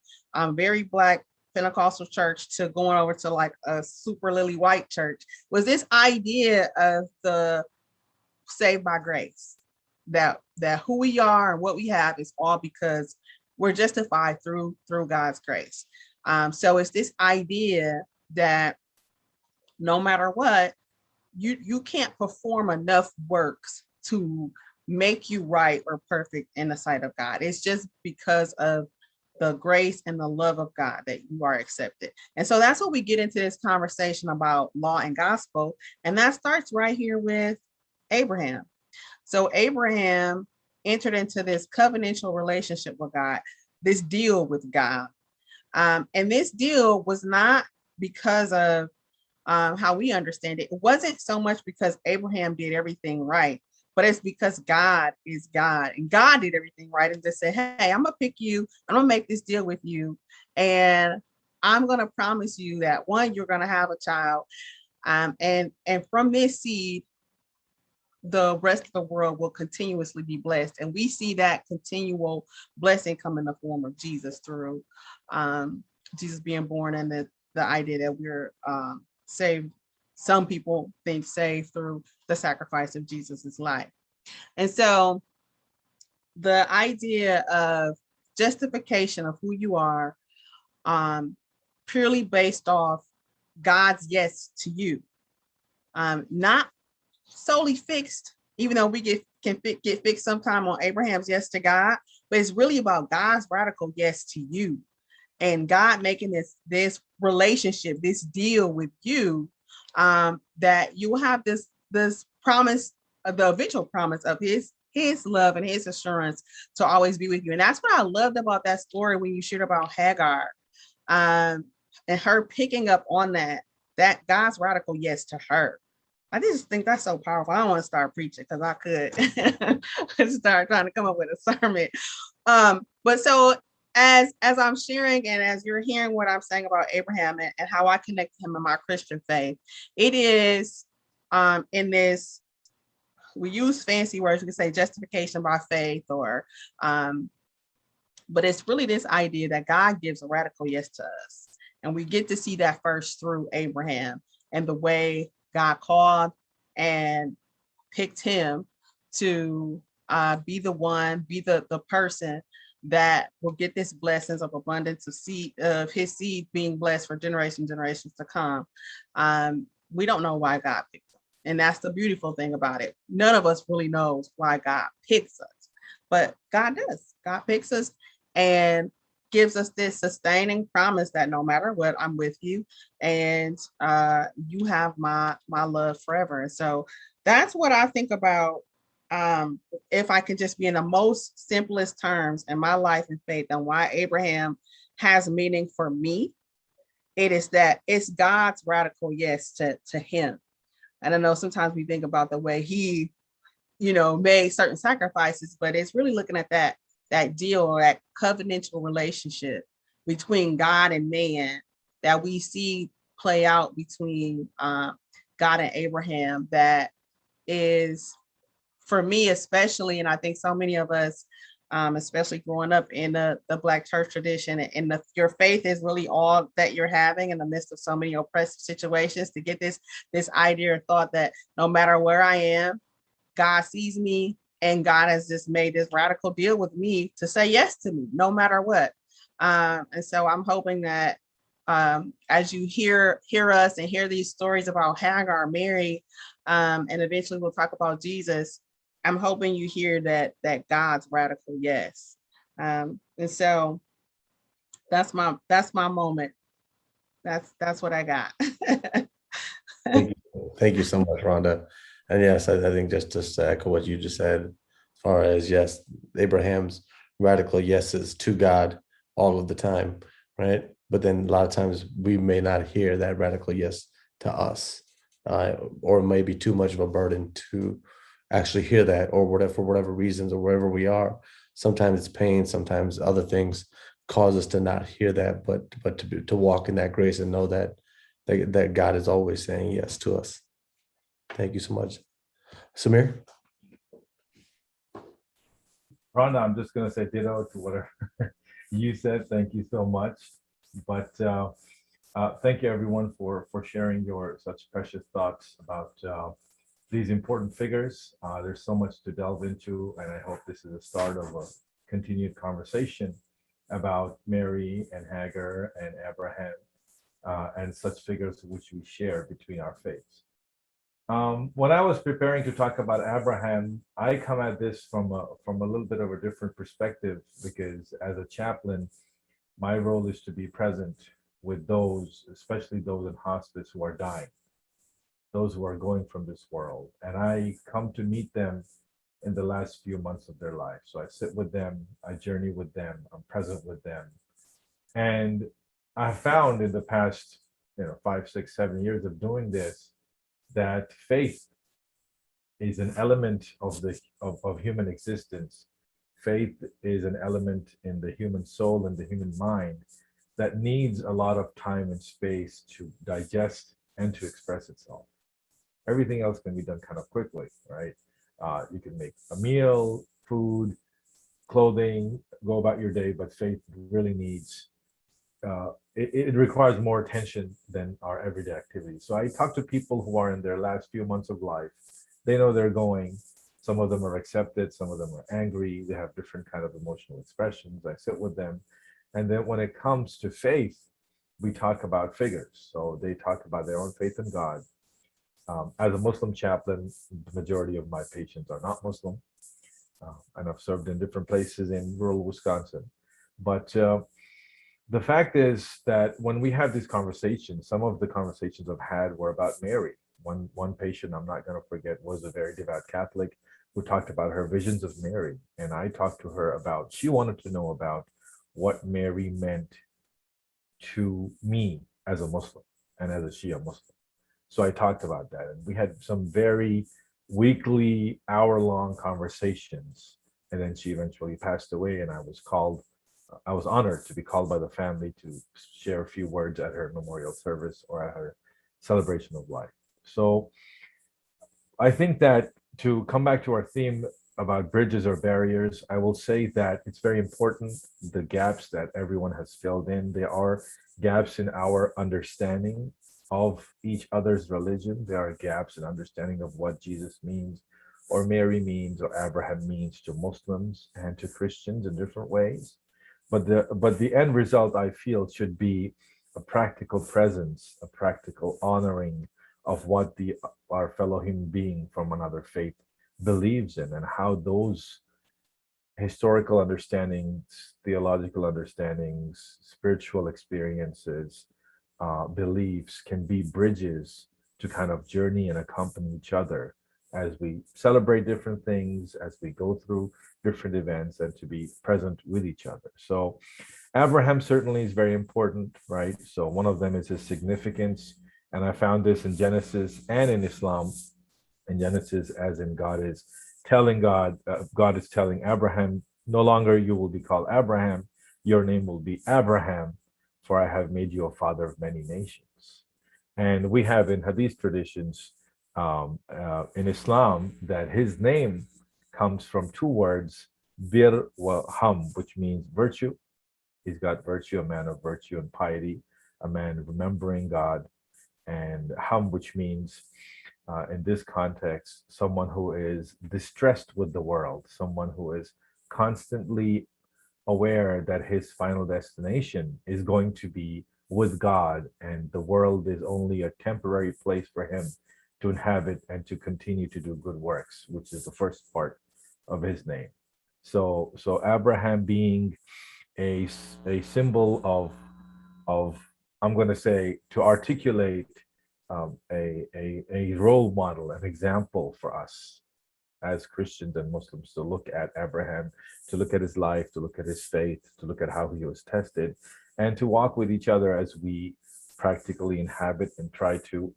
[SPEAKER 6] very Black Pentecostal church to going over to like a super lily white church, was this idea of the saved by grace, that who we are and what we have is all because we're justified through God's grace. So it's this idea that no matter what, you can't perform enough works to make you right or perfect in the sight of God. It's just because of the grace and the love of God that you are accepted. And so that's what we get into this conversation about law and gospel. And that starts right here with Abraham. So Abraham entered into this covenantal relationship with God, this deal with God. And this deal was not because of how we understand it. It wasn't so much because Abraham did everything right, but it's because God is God, and God did everything right and just said, hey, I'm gonna pick you, I'm gonna make this deal with you, and I'm gonna promise you that one, you're gonna have a child, and from this seed, the rest of the world will continuously be blessed. And we see that continual blessing come in the form of Jesus through Jesus being born, and the idea that we're saved. Some people think saved through the sacrifice of Jesus's life. And so the idea of justification of who you are, purely based off God's yes to you, not solely fixed, even though we get fixed sometime on Abraham's yes to God, but it's really about God's radical yes to you, and God making this relationship, this deal with you, that you will have this promise, the eventual promise of his love and his assurance to always be with you. And that's what I loved about that story when you shared about Hagar, and her picking up on that God's radical yes to her. I just think that's so powerful. I don't want to start preaching because I could start trying to come up with a sermon. But so as I'm sharing and as you're hearing what I'm saying about Abraham and how I connect to him in my Christian faith, it is in this, we use fancy words, we can say justification by faith, or but it's really this idea that God gives a radical yes to us. And we get to see that first through Abraham and the way God called and picked him to be the one, be the person that will get this blessings of abundance of his seed being blessed for generations to come. We don't know why God picked him. And that's the beautiful thing about it. None of us really knows why God picks us, but God does. God picks us and gives us this sustaining promise that no matter what, I'm with you, and you have my love forever. And so that's what I think about. If I can just be in the most simplest terms in my life and faith and why Abraham has meaning for me, it is that it's God's radical yes to him. And I know sometimes we think about the way he, made certain sacrifices, but it's really looking at that deal, or that covenantal relationship between God and man that we see play out between God and Abraham, that is, for me especially, and I think so many of us, especially growing up in the Black church tradition, and your faith is really all that you're having in the midst of so many oppressive situations, to get this idea or thought that no matter where I am, God sees me, and God has just made this radical deal with me to say yes to me, no matter what. And so I'm hoping that as you hear us and hear these stories about Hagar, Mary, and eventually we'll talk about Jesus, I'm hoping you hear that God's radical yes. And so that's my moment. That's what I got.
[SPEAKER 3] Thank you so much, Rhonda. And yes, I think just to echo what you just said, as far as yes, Abraham's radical yeses to God all of the time, right? But then a lot of times we may not hear that radical yes to us, or it may be too much of a burden to actually hear that, or whatever, for whatever reasons, or wherever we are. Sometimes it's pain, sometimes other things cause us to not hear that, but to walk in that grace and know that God is always saying yes to us. Thank you so much. Samir?
[SPEAKER 7] Rhonda, I'm just going to say ditto to whatever you said. Thank you so much. But thank you, everyone, for sharing your such precious thoughts about these important figures. There's so much to delve into, and I hope this is the start of a continued conversation about Mary and Hagar and Abraham, and such figures which we share between our faiths. When I was preparing to talk about Abraham, I come at this from a little bit of a different perspective, because as a chaplain, my role is to be present with those, especially those in hospice who are dying, those who are going from this world. And I come to meet them in the last few months of their life. So I sit with them, I journey with them, I'm present with them. And I found in the past, 5, 6, 7 years of doing this, that faith is an element of human existence. Faith is an element in the human soul and the human mind that needs a lot of time and space to digest and to express itself. Everything else can be done kind of quickly, right? You can make a meal, food, clothing, go about your day, but faith really needs, it requires more attention than our everyday activities. So I talk to people who are in their last few months of life. They know they're going. Some of them are accepted, some of them are angry. They have different kind of emotional expressions. I sit with them. And then when it comes to faith, we talk about figures. So they talk about their own faith in God. As a Muslim chaplain, the majority of my patients are not Muslim. and I've served in different places in rural Wisconsin. But the fact is that when we have these conversations, some of the conversations I've had were about Mary. One patient I'm not going to forget was a very devout Catholic who talked about her visions of Mary. And I talked to her about, she wanted to know about what Mary meant to me as a Muslim and as a Shia Muslim. So I talked about that. And we had some very weekly, hour-long conversations. And then she eventually passed away, and I was honored to be called by the family to share a few words at her memorial service or at her celebration of life. So I think that, to come back to our theme about bridges or barriers, I will say that it's very important, the gaps that everyone has filled in. There are gaps in our understanding of each other's religion. There are gaps in understanding of what Jesus means, or Mary means, or Abraham means to Muslims and to Christians in different ways. But the end result, I feel, should be a practical presence, a practical honoring of what our fellow human being from another faith believes in, and how those historical understandings, theological understandings, spiritual experiences, beliefs can be bridges to kind of journey and accompany each other as we celebrate different things, as we go through different events, and to be present with each other. So Abraham certainly is very important, right? So one of them is his significance. And I found this in Genesis and in Islam. In Genesis, as in God is telling Abraham, no longer you will be called Abraham, your name will be Abraham, for I have made you a father of many nations. And we have in Hadith traditions in Islam that his name comes from two words, bir wa ham, which means virtue. He's got virtue, a man of virtue and piety, a man remembering God, and ham, which means in this context, someone who is distressed with the world, someone who is constantly aware that his final destination is going to be with God, and the world is only a temporary place for him to inhabit and to continue to do good works, which is the first part of his name. So Abraham being a symbol of I'm going to say, to articulate a role model, an example for us as Christians and Muslims to look at Abraham, to look at his life, to look at his faith, to look at how he was tested, and to walk with each other as we practically inhabit and try to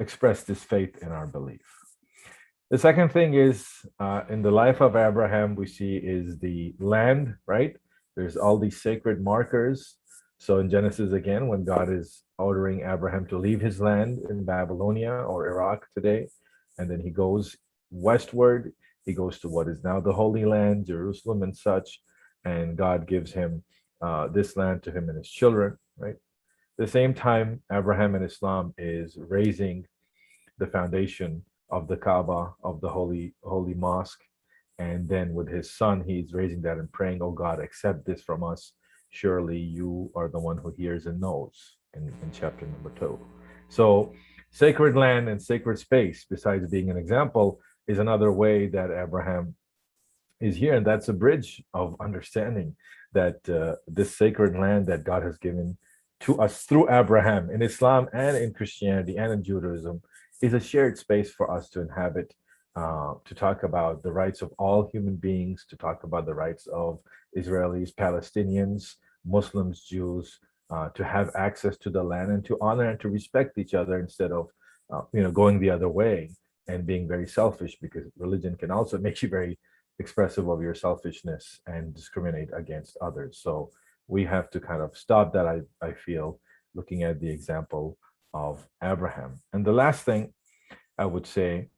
[SPEAKER 7] express this faith in our belief. The second thing is, in the life of Abraham, we see is the land, right? There's all these sacred markers. So in Genesis, again, when God is ordering Abraham to leave his land in Babylonia or Iraq today, and then he goes westward, he goes to what is now the Holy Land, Jerusalem and such, and God gives him this land to him and his children, right? At the same time, Abraham in Islam is raising the foundation of the Kaaba, of the holy mosque, and then with his son, he's raising that and praying, oh God, accept this from us. Surely you are the one who hears and knows, in chapter number 2. So sacred land and sacred space, besides being an example, is another way that Abraham is here. And that's a bridge of understanding that this sacred land that God has given to us through Abraham in Islam and in Christianity and in Judaism is a shared space for us to inhabit, to talk about the rights of all human beings, to talk about the rights of Israelis, Palestinians, Muslims, Jews, to have access to the land and to honor and to respect each other instead of going the other way and being very selfish, because religion can also make you very expressive of your selfishness and discriminate against others. So we have to kind of stop that, I feel, looking at the example of Abraham. And the last thing I would say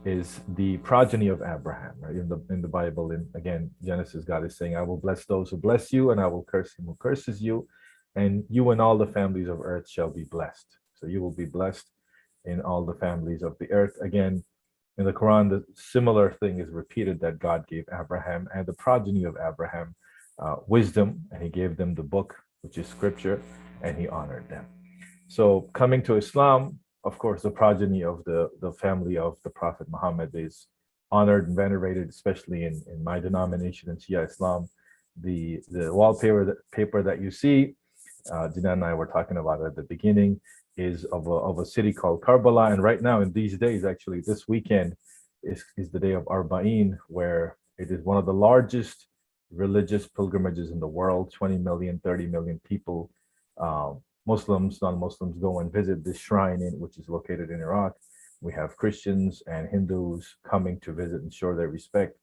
[SPEAKER 7] is the progeny of Abraham, right? In the Bible, in again Genesis, God is saying, I will bless those who bless you, and I will curse him who curses you, and you and all the families of earth shall be blessed. So you will be blessed in all the families of the earth. Again, in the Quran, the similar thing is repeated, that God gave Abraham and the progeny of Abraham wisdom, and he gave them the book, which is scripture, and he honored them. So coming to Islam, of course, the progeny of the family of the Prophet Muhammad is honored and venerated, especially in my denomination in Shia Islam. The wallpaper that you see, Jinan and I were talking about at the beginning, is of a city called Karbala. And right now, in these days, actually, this weekend is the day of Arba'in, where it is one of the largest religious pilgrimages in the world. 20 million, 30 million people, Muslims, non-Muslims, go and visit this shrine, which is located in Iraq. We have Christians and Hindus coming to visit and show their respect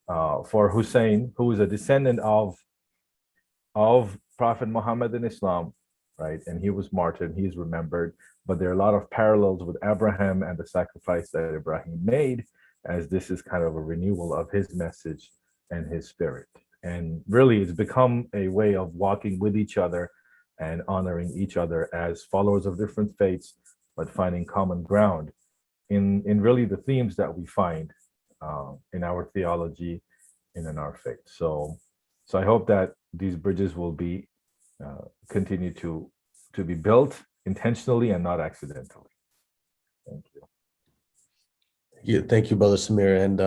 [SPEAKER 7] for Hussein, who is a descendant of Prophet Muhammad in Islam, right? And he was martyred, he is remembered. But there are a lot of parallels with Abraham and the sacrifice that Ibrahim made, as this is kind of a renewal of his message and his spirit. And really, it's become a way of walking with each other and honoring each other as followers of different faiths, but finding common ground in really the themes that we find in our theology and in our faith. So I hope that these bridges will be continue to be built intentionally and not accidentally. Thank you.
[SPEAKER 3] Yeah, thank you, Brother Samir, and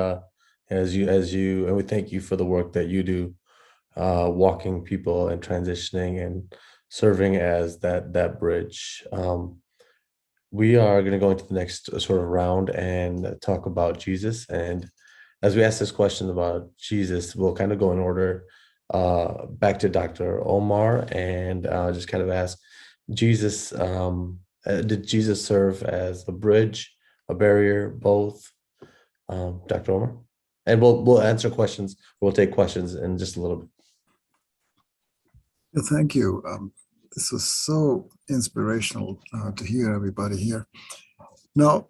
[SPEAKER 3] and we thank you for the work that you do, walking people and transitioning and serving as that bridge. We are going to go into the next sort of round and talk about Jesus. And as we ask this question about Jesus, we'll kind of go in order back to Dr. Omar and just kind of ask Jesus, did Jesus serve as a bridge, a barrier, both? Dr. Omar? And we'll answer questions. We'll take questions in just a little bit.
[SPEAKER 1] Yeah, thank you. This was so inspirational to hear everybody here. Now,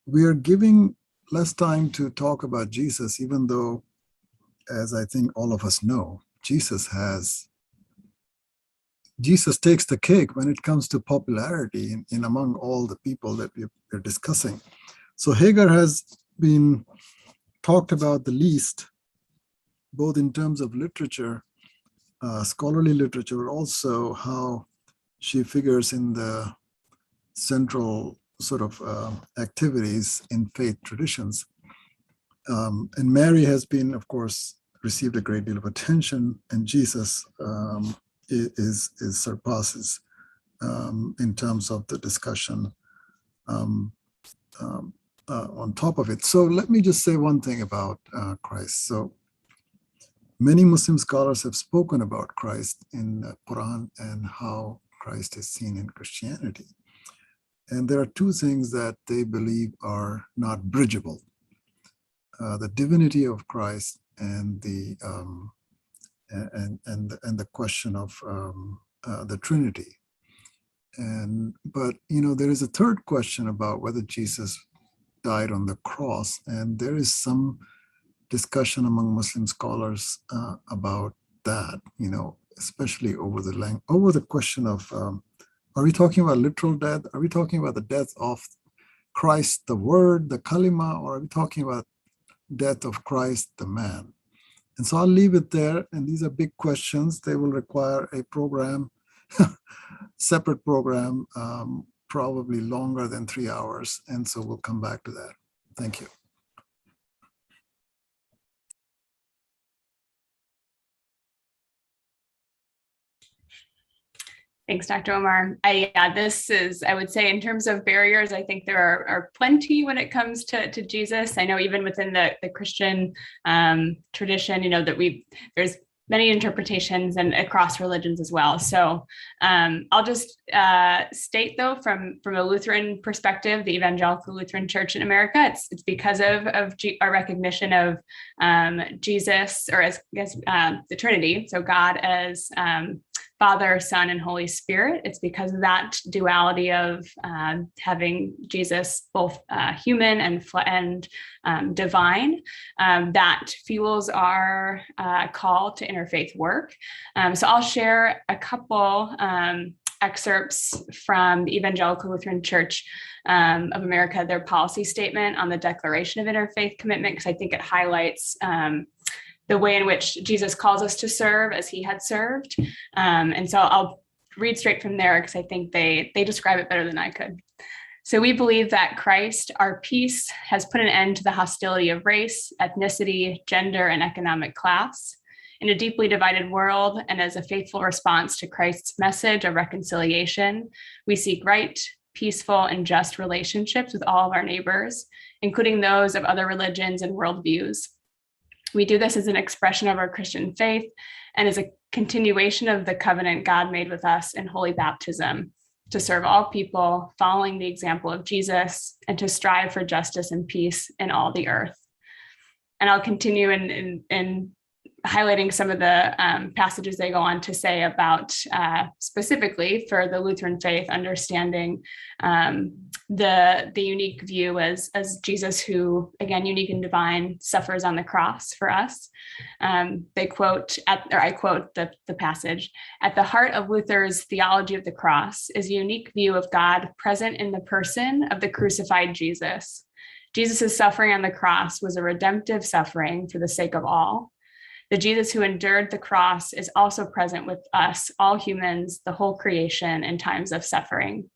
[SPEAKER 1] we are giving less time to talk about Jesus, even though, as I think all of us know, Jesus takes the cake when it comes to popularity in among all the people that we're discussing. So Hagar has been talked about the least, both in terms of literature, scholarly literature, but also how she figures in the central sort of activities in faith traditions. And Mary has been, of course, received a great deal of attention, and Jesus is surpasses in terms of the discussion on top of it. So let me just say one thing about Christ. So many Muslim scholars have spoken about Christ in the Quran and how Christ is seen in Christianity. And there are two things that they believe are not bridgeable: the divinity of Christ and the question of the Trinity. But there is a third question about whether Jesus died on the cross, and there is some discussion among Muslim scholars about that, especially over the question of are we talking about literal death? Are we talking about the death of Christ, the Word, the Kalima, or are we talking about death of Christ, the man? And so I'll leave it there. And these are big questions. They will require a program, separate program, probably longer than 3 hours. And so we'll come back to that. Thank you.
[SPEAKER 4] Thanks, Dr. Omar. I would say in terms of barriers, I think there are plenty when it comes to Jesus. I know even within the Christian tradition, that there's many interpretations and across religions as well. So I'll just state, though, from a Lutheran perspective, the Evangelical Lutheran Church in America, it's because of our recognition of Jesus, or as the Trinity, so God as Father, Son, and Holy Spirit. It's because of that duality of having Jesus both human and divine that fuels our call to interfaith work. So I'll share a couple excerpts from the Evangelical Lutheran Church of America, their policy statement on the Declaration of Interfaith Commitment, because I think it highlights the way in which Jesus calls us to serve as he had served. And so I'll read straight from there because I think they describe it better than I could. So we believe that Christ, our peace, has put an end to the hostility of race, ethnicity, gender, and economic class. In a deeply divided world, and as a faithful response to Christ's message of reconciliation, we seek right, peaceful, and just relationships with all of our neighbors, including those of other religions and worldviews. We do this as an expression of our Christian faith and as a continuation of the covenant God made with us in holy baptism, to serve all people, following the example of Jesus, and to strive for justice and peace in all the earth. And I'll continue in highlighting some of the passages they go on to say about specifically for the Lutheran faith, understanding the unique view as Jesus, who, again, unique and divine, suffers on the cross for us. They quote, I quote the passage, "At the heart of Luther's theology of the cross is a unique view of God present in the person of the crucified Jesus. Jesus' suffering on the cross was a redemptive suffering for the sake of all. The Jesus who endured the cross is also present with us, all humans, the whole creation, in times of suffering.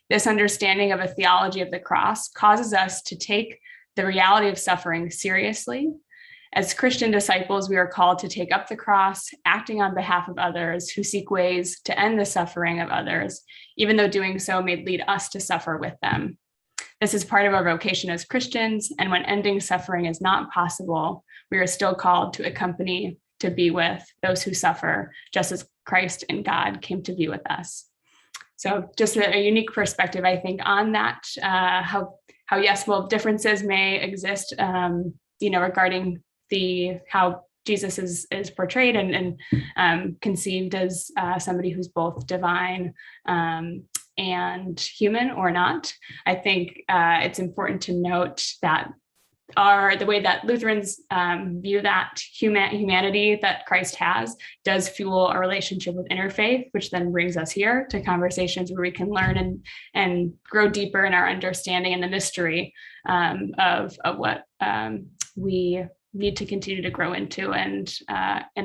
[SPEAKER 4] This understanding of a theology of the cross causes us to take the reality of suffering seriously. As Christian disciples, we are called to take up the cross, acting on behalf of others who seek ways to end the suffering of others, even though doing so may lead us to suffer with them. This is part of our vocation as Christians, and when ending suffering is not possible, we are still called to accompany, to be with those who suffer, just as Christ and God came to be with us." So just a unique perspective, I think, on that, how yes, well, differences may exist, regarding how Jesus is portrayed and conceived as somebody who's both divine and human or not. I think it's important to note that the way that Lutherans view that humanity that Christ has does fuel our relationship with interfaith, which then brings us here to conversations where we can learn and grow deeper in our understanding and the mystery of what we need to continue to grow into and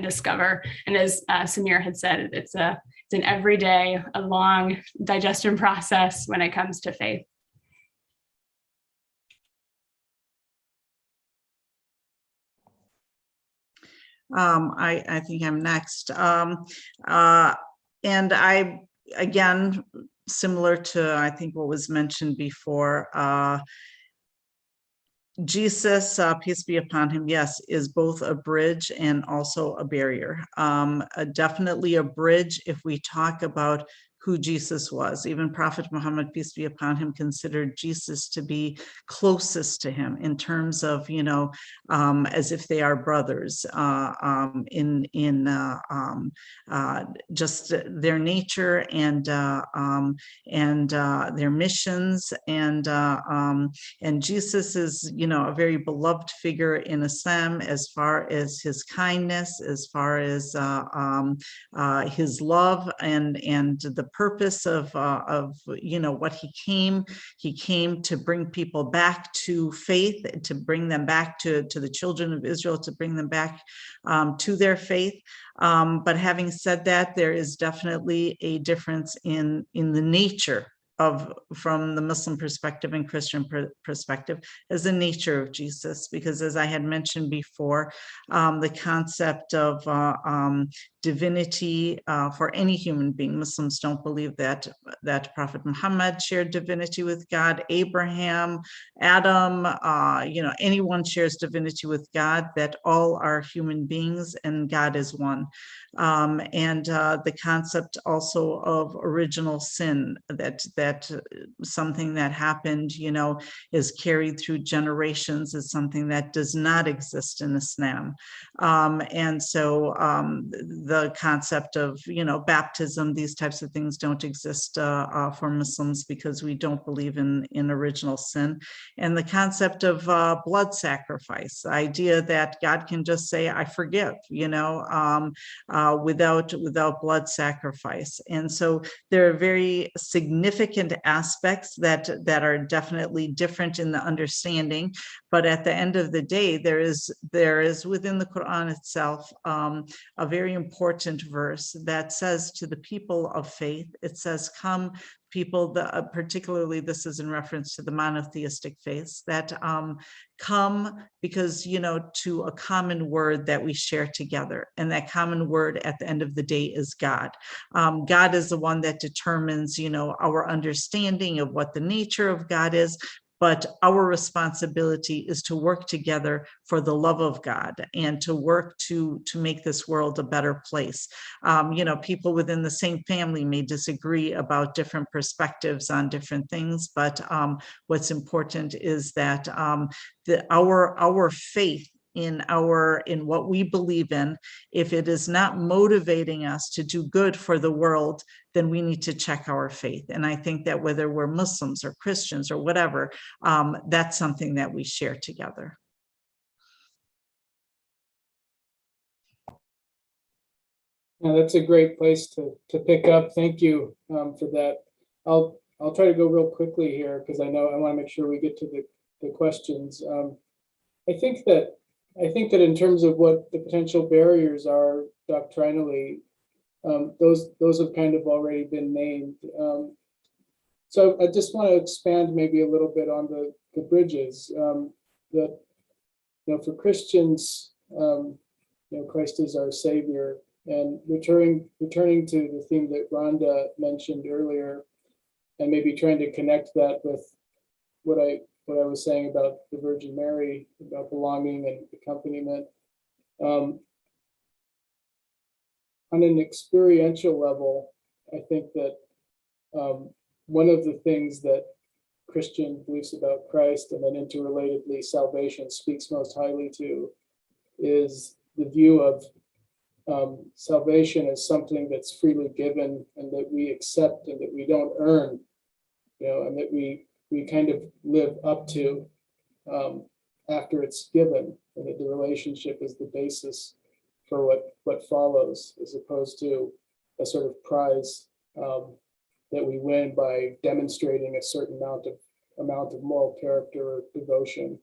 [SPEAKER 4] discover. And as Samir had said, it's an everyday, a long digestion process when it comes to faith.
[SPEAKER 5] I think I'm next. And I, again, similar to, I think, what was mentioned before, Jesus, peace be upon him, yes, is both a bridge and also a barrier. Definitely a bridge if we talk about who Jesus was. Even Prophet Muhammad, peace be upon him, considered Jesus to be closest to him in terms of, as if they are brothers in just their nature and their missions. And Jesus is, a very beloved figure in Islam as far as his kindness, as far as his love and the purpose of what he came to bring people back to faith, to bring them back to the children of Israel, to bring them back to their faith. But having said that, there is definitely a difference in the nature from the Muslim perspective and Christian perspective as the nature of Jesus, because as I had mentioned before, the concept of divinity for any human being. Muslims don't believe that Prophet Muhammad shared divinity with God, Abraham, Adam, anyone shares divinity with God, that all are human beings and God is one. And the concept also of original sin, that something that happened, is carried through generations, is something that does not exist in Islam. And so the concept of, baptism, these types of things don't exist for Muslims because we don't believe in original sin. And the concept of blood sacrifice, the idea that God can just say, I forgive, without blood sacrifice. And so there are very significant aspects that are definitely different in the understanding. But at the end of the day, there is within the Quran itself a very important verse that says to the people of faith, it says, come people, particularly this is in reference to the monotheistic faiths, that come because, to a common word that we share together. And that common word at the end of the day is God. God is the one that determines, our understanding of what the nature of God is. But our responsibility is to work together for the love of God and to work to make this world a better place. People within the same family may disagree about different perspectives on different things, but what's important is that our faith in what we believe in, if it is not motivating us to do good for the world, then we need to check our faith. And I think that whether we're Muslims or Christians or whatever, that's something that we share together.
[SPEAKER 2] Yeah, that's a great place to pick up. Thank you for that. I'll try to go real quickly here because I know I want to make sure we get to the questions. I think that in terms of what the potential barriers are doctrinally, those have kind of already been named. So I just want to expand maybe a little bit on the bridges that, for Christians, Christ is our Savior. And returning to the theme that Rhonda mentioned earlier, and maybe trying to connect that with what I was saying about the Virgin Mary, about belonging and accompaniment. On an experiential level, I think that one of the things that Christian beliefs about Christ and then interrelatedly salvation speaks most highly to is the view of salvation as something that's freely given and that we accept and that we don't earn, and that we kind of live up to after it's given, and that the relationship is the basis for what follows, as opposed to a sort of prize that we win by demonstrating a certain amount of moral character or devotion,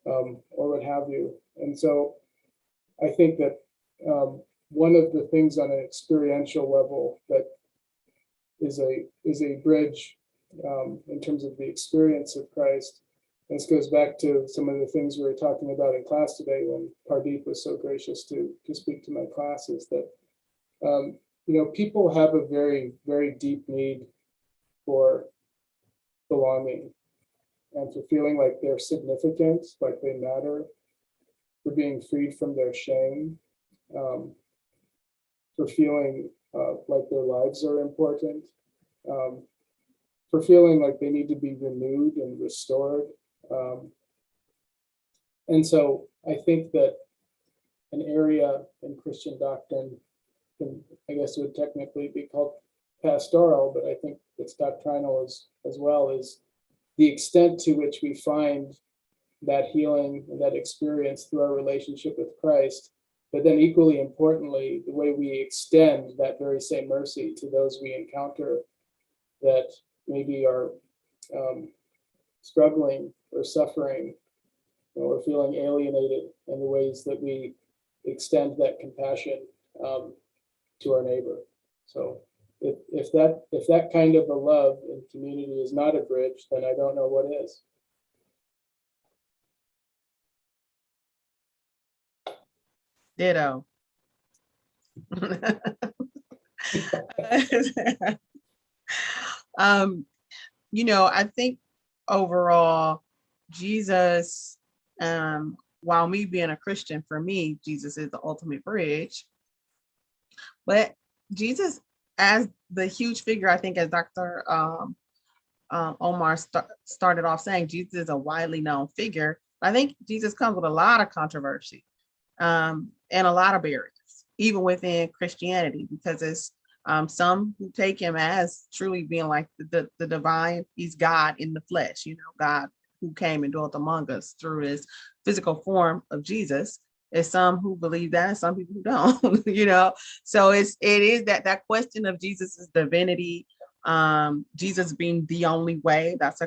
[SPEAKER 2] or what have you. And so I think that one of the things on an experiential level that is a bridge in terms of the experience of Christ. And this goes back to some of the things we were talking about in class today when Pardeep was so gracious to speak to my classes, that people have a very, very deep need for belonging and for feeling like they're significant, like they matter, for being freed from their shame, for feeling like their lives are important, for feeling like they need to be renewed and restored. And so I think that an area in Christian doctrine, I guess it would technically be called pastoral, but I think it's doctrinal as well, is the extent to which we find that healing and that experience through our relationship with Christ. But then equally importantly, the way we extend that very same mercy to those we encounter that maybe are struggling or suffering or feeling alienated, in the ways that we extend that compassion to our neighbor. So if that kind of a love in community is not a bridge, then I don't know what is.
[SPEAKER 6] Ditto. I think overall, Jesus, while me being a Christian, for me, Jesus is the ultimate bridge. But Jesus, as the huge figure, I think, as Dr. Omar started off saying, Jesus is a widely known figure. I think Jesus comes with a lot of controversy and a lot of barriers, even within Christianity, because it's some who take him as truly being like the divine. He's God in the flesh, God who came and dwelt among us through his physical form of Jesus. There's some who believe that, and some people who don't, So it is that question of Jesus's divinity, Jesus being the only way. That's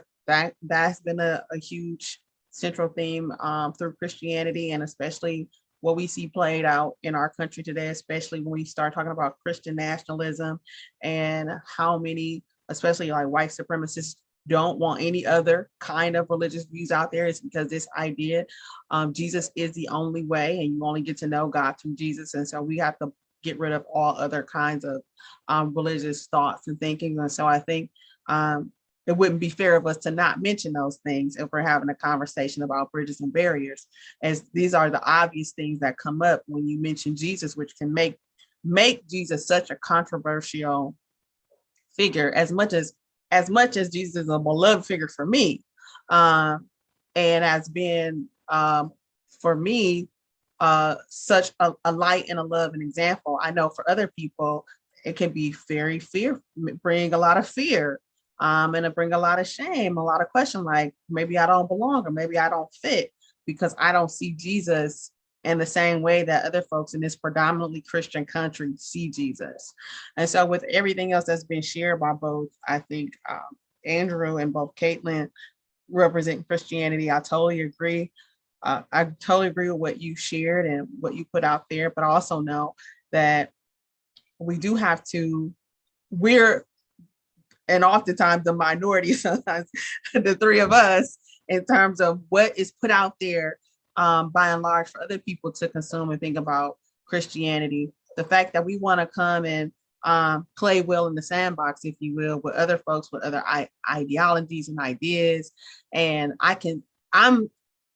[SPEAKER 6] been a huge central theme through Christianity, and especially what we see played out in our country today, especially when we start talking about Christian nationalism and how many especially like white supremacists, don't want any other kind of religious views out there. It's because this idea, Jesus is the only way, and you only get to know God through Jesus. And so we have to get rid of all other kinds of religious thoughts and thinking. And so I think it wouldn't be fair of us to not mention those things if we're having a conversation about bridges and barriers, as these are the obvious things that come up when you mention Jesus, which can make Jesus such a controversial figure, as much as Jesus is a beloved figure for me, and has been for me such a light and a love and example. I know for other people it can be very bring a lot of fear, and it bring a lot of shame, a lot of question, like maybe I don't belong or maybe I don't fit because I don't see Jesus in the same way that other folks in this predominantly Christian country see Jesus. And so with everything else that's been shared by both, I think Andrew and both Caitlin represent Christianity, I totally agree. I totally agree with what you shared and what you put out there, but I also know that we do have to, and oftentimes the minority, sometimes the three of us, in terms of what is put out there by and large for other people to consume and think about Christianity. The fact that we want to come and play well in the sandbox, if you will, with other folks, with other ideologies and ideas. And I'm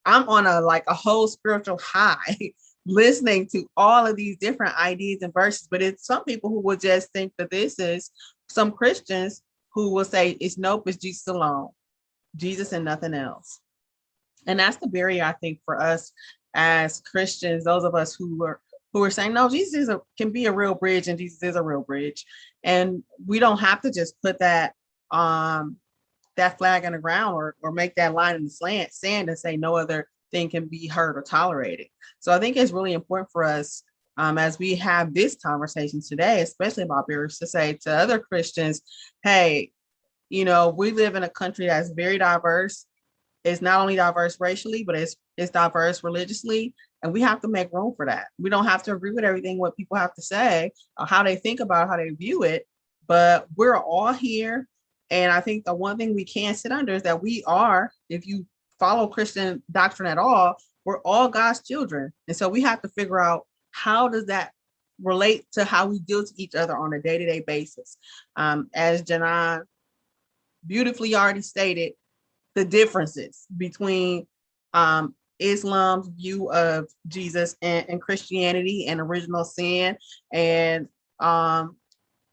[SPEAKER 6] on a whole spiritual high listening to all of these different ideas and verses, but it's some people who will just think that this is some Christians who will say it's Jesus alone, Jesus and nothing else. And that's the barrier, I think, for us as Christians, those of us who are saying, no, Jesus can be a real bridge, and Jesus is a real bridge. And we don't have to just put that flag on the ground or make that line in the sand and say no other thing can be heard or tolerated. So I think it's really important for us as we have this conversation today, especially about barriers, to say to other Christians, hey, we live in a country that's very diverse. It's not only diverse racially, but it's diverse religiously. And we have to make room for that. We don't have to agree with everything what people have to say or how they think about how they view it, but we're all here. And I think the one thing we can't sit under is that we are, if you follow Christian doctrine at all, we're all God's children. And so we have to figure out, how does that relate to how we deal to each other on a day-to-day basis? As Janan beautifully already stated, the differences between Islam's view of Jesus and Christianity and original sin and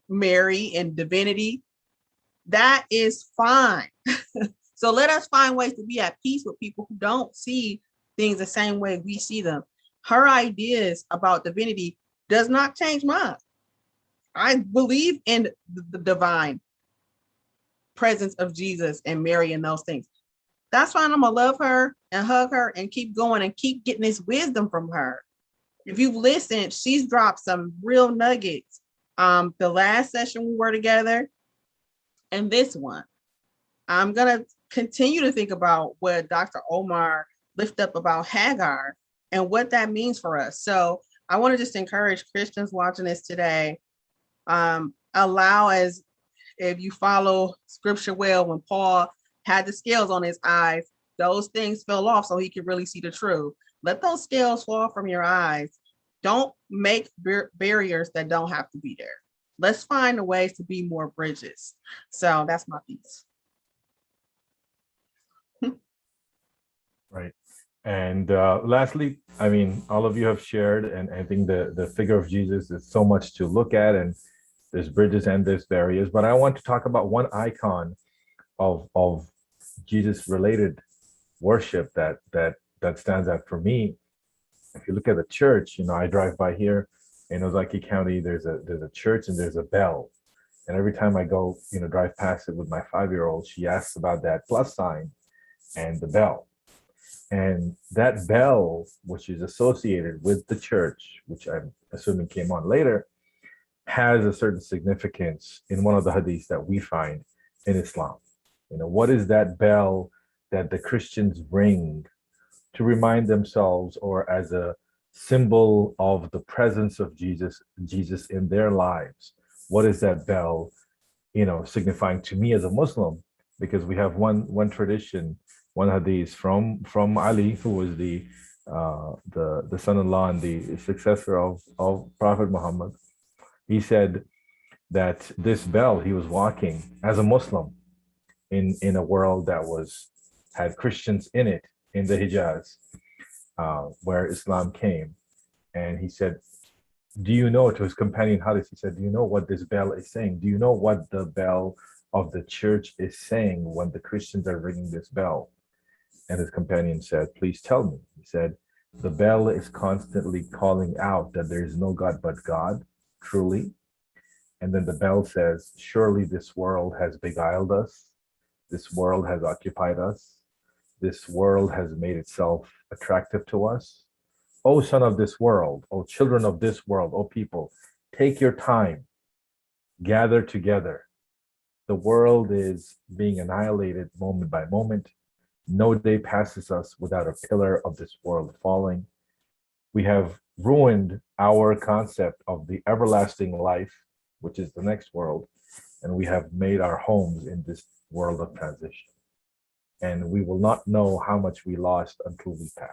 [SPEAKER 6] Mary and divinity, that is fine. So let us find ways to be at peace with people who don't see things the same way we see them. Her ideas about divinity does not change mine. I believe in the divine presence of Jesus and Mary and those things. That's fine. I'm gonna love her and hug her and keep going and keep getting this wisdom from her. If you've listened, she's dropped some real nuggets. The last session we were together and this one. I'm gonna continue to think about what Dr. Omar lifted up about Hagar and what that means for us. So I want to just encourage Christians watching this today, allow, as if you follow scripture well, when Paul had the scales on his eyes, those things fell off so he could really see the truth. Let those scales fall from your eyes. Don't make barriers that don't have to be there. Let's find the ways to be more bridges. So that's my piece.
[SPEAKER 7] Right. And lastly, I mean, all of you have shared, and I think the figure of Jesus is so much to look at, and there's bridges and there's barriers. But I want to talk about one icon of Jesus related worship that stands out for me. If you look at the church, I drive by here in Ozaki County, there's a church and there's a bell. And every time I go, drive past it with my 5-year-old, she asks about that plus sign and the bell. And that bell, which is associated with the church, which I'm assuming came on later, has a certain significance in one of the hadiths that we find in Islam. What is that bell that the Christians ring to remind themselves, or as a symbol of the presence of Jesus in their lives? What is that bell signifying to me as a Muslim, because we have one tradition, one hadith from Ali, who was the son-in-law and the successor of Prophet Muhammad. He said that this bell, he was walking as a Muslim in a world that had Christians in it, in the Hijaz, where Islam came. And he said, do you know, to his companion Hadith, he said, do you know what this bell is saying? Do you know what the bell of the church is saying when the Christians are ringing this bell? And his companion said, please tell me. He said, the bell is constantly calling out that there is no God but God, truly. And then the bell says, surely this world has beguiled us. This world has occupied us. This world has made itself attractive to us. O son of this world, O children of this world, O people, take your time, gather together. The world is being annihilated moment by moment. No day passes us without a pillar of this world falling. We have ruined our concept of the everlasting life, which is the next world, and we have made our homes in this world of transition. And we will not know how much we lost until we pass.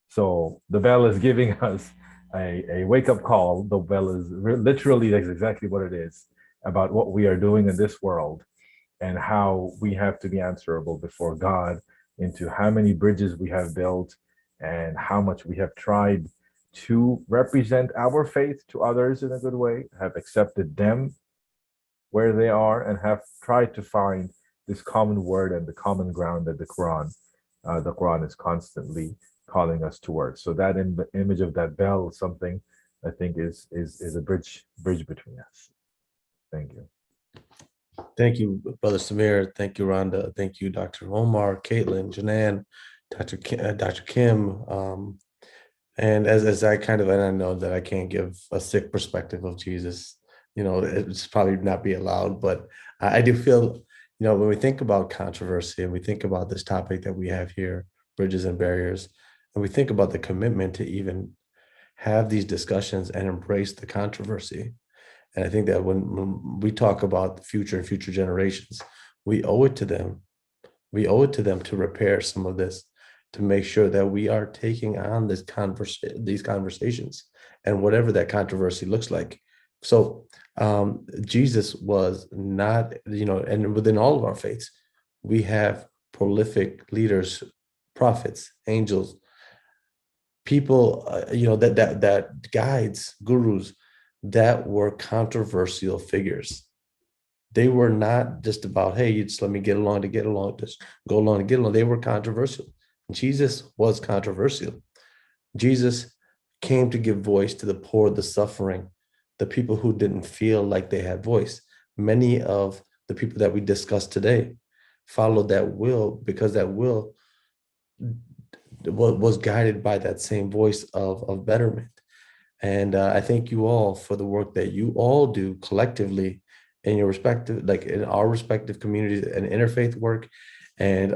[SPEAKER 7] So the bell is giving us a wake-up call. The bell is literally, that's exactly what it is, about what we are doing in this world and how we have to be answerable before God into how many bridges we have built and how much we have tried to represent our faith to others in a good way, have accepted them where they are, and have tried to find this common word and the common ground that the Quran is constantly calling us towards. So that image of that bell is something I think is a bridge between us. Thank you.
[SPEAKER 3] Thank you, Brother Samir. Thank you, Rhonda. Thank you, Dr. Omar, Caitlin, Janan, Dr. Kim. And as I and I know that I can't give a sick perspective of Jesus, it's probably not be allowed, but I do feel, when we think about controversy and we think about this topic that we have here, bridges and barriers, and we think about the commitment to even have these discussions and embrace the controversy. And I think that when we talk about the future and future generations, we owe it to them. We owe it to them to repair some of this, to make sure that we are taking on these conversations and whatever that controversy looks like. So Jesus was not, and within all of our faiths, we have prolific leaders, prophets, angels, people, that guides, gurus, that were controversial figures. They were not just about, hey, you just let me get along, just go along to get along. They were controversial. Jesus was controversial. Jesus came to give voice to the poor, the suffering, the people who didn't feel like they had voice. Many of the people that we discussed today followed that will because that will was guided by that same voice of betterment. And I thank you all for the work that you all do collectively in your respective, like in our respective communities and interfaith work. And,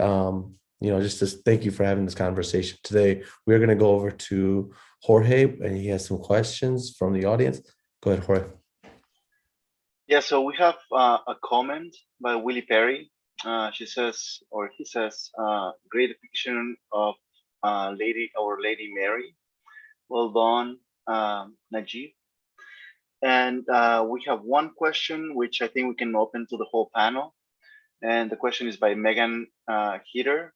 [SPEAKER 3] just thank you for having this conversation today. We're going to go over to Jorge, and he has some questions from the audience. Go ahead, Jorge.
[SPEAKER 8] Yeah, so we have a comment by Willie Perry. He says, great depiction of Our Lady Mary. Well done, Najib. And we have one question, which I think we can open to the whole panel. And the question is by Megan Heater.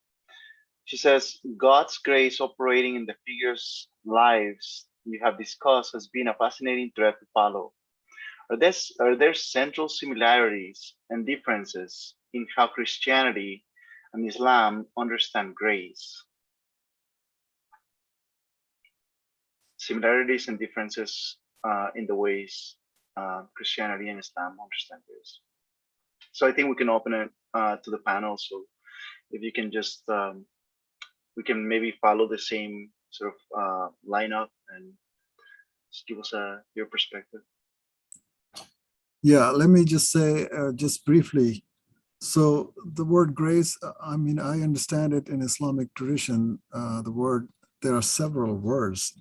[SPEAKER 8] She says, God's grace operating in the figures' lives you have discussed has been a fascinating thread to follow. Are there central similarities and differences in how Christianity and Islam understand grace? Similarities and differences in the ways Christianity and Islam understand grace. So I think we can open it to the panel. So if you can just, we can maybe follow the same sort of lineup and just give us your perspective.
[SPEAKER 1] Yeah, let me just say, just briefly. So the word grace, I understand it in Islamic tradition, there are several words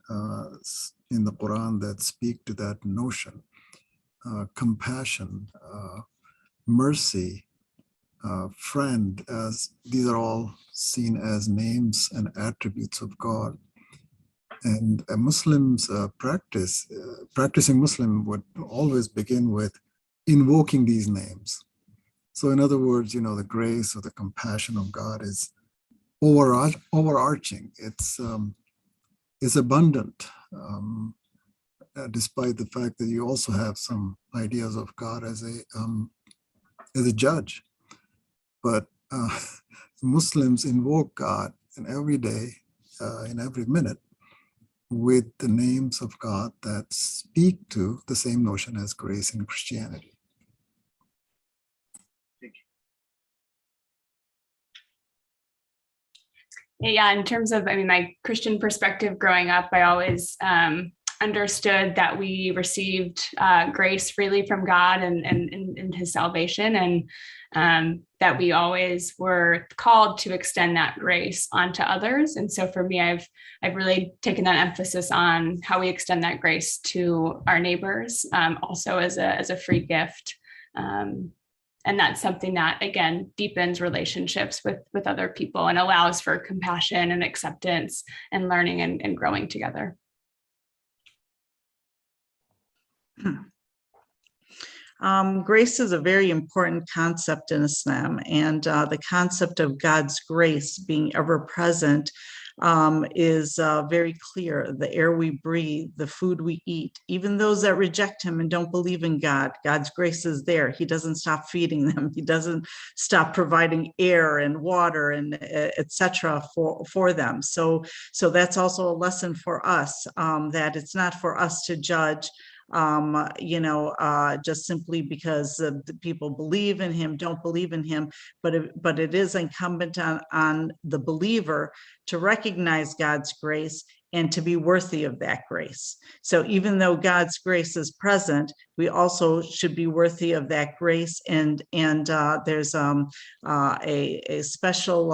[SPEAKER 1] in the Quran that speak to that notion. Compassion, mercy, friend, as these are all seen as names and attributes of God. And a Muslim's practicing Muslim would always begin with invoking these names. So in other words, the grace or the compassion of God is overarching. It's abundant, despite the fact that you also have some ideas of God as a judge. But Muslims invoke God in every day, in every minute, with the names of God that speak to the same notion as grace in Christianity.
[SPEAKER 4] Yeah, in terms of, my Christian perspective growing up, I always understood that we received grace freely from God and his salvation, and that we always were called to extend that grace onto others. And so for me, I've really taken that emphasis on how we extend that grace to our neighbors, also as a free gift. And that's something that, again, deepens relationships with other people and allows for compassion and acceptance and learning and growing together.
[SPEAKER 5] Grace is a very important concept in Islam, and the concept of God's grace being ever present is very clear. The air we breathe, the food we eat, even those that reject him and don't believe in God, God's grace is there. He doesn't stop feeding them. He doesn't stop providing air and water and etc. for them. So that's also a lesson for us, that it's not for us to judge just simply because the people believe in him, don't believe in him, but it is incumbent on the believer to recognize God's grace and to be worthy of that grace. So even though God's grace is present, we also should be worthy of that grace. And there's a special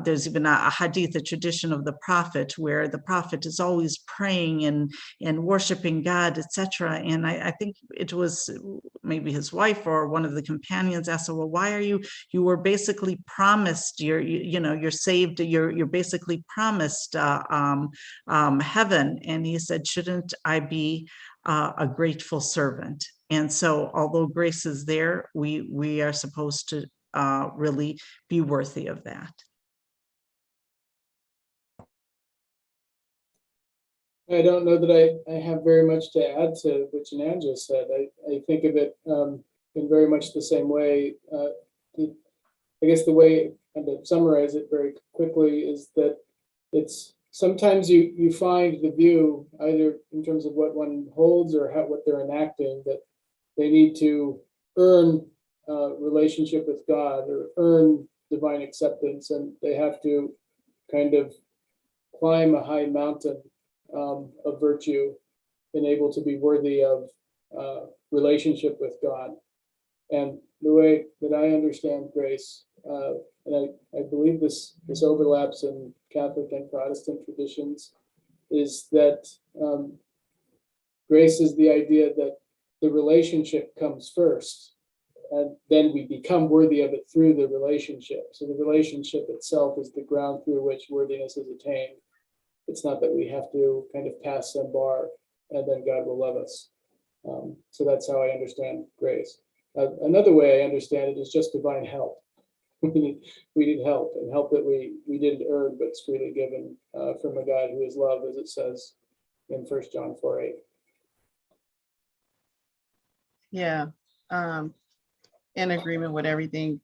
[SPEAKER 5] there's even a hadith, a tradition of the prophet, where the prophet is always praying and worshiping God, etc. And I think it was maybe his wife or one of the companions asked him, well, why are you were basically promised, you're saved, you're basically promised heaven. And he said, shouldn't I be a grateful servant? And so although grace is there, we are supposed to really be worthy of that.
[SPEAKER 2] I don't know that I have very much to add to what Janan just said. I think of it in very much the same way. I guess the way, and to summarize it very quickly, is that it's sometimes you find the view, either in terms of what one holds or what they're enacting, that they need to earn relationship with God or earn divine acceptance, and they have to kind of climb a high mountain of virtue and able to be worthy of relationship with God. And the way that I understand grace, and I believe this overlaps in Catholic and Protestant traditions, is that grace is the idea that the relationship comes first, and then we become worthy of it through the relationship. So the relationship itself is the ground through which worthiness is attained. It's not that we have to kind of pass some bar and then God will love us. So that's how I understand grace. Another way I understand it is just divine help. We need help, and help that we didn't earn, but it's freely given from a God who is love, as it says in 1 John 4:8.
[SPEAKER 6] Yeah, in agreement with everything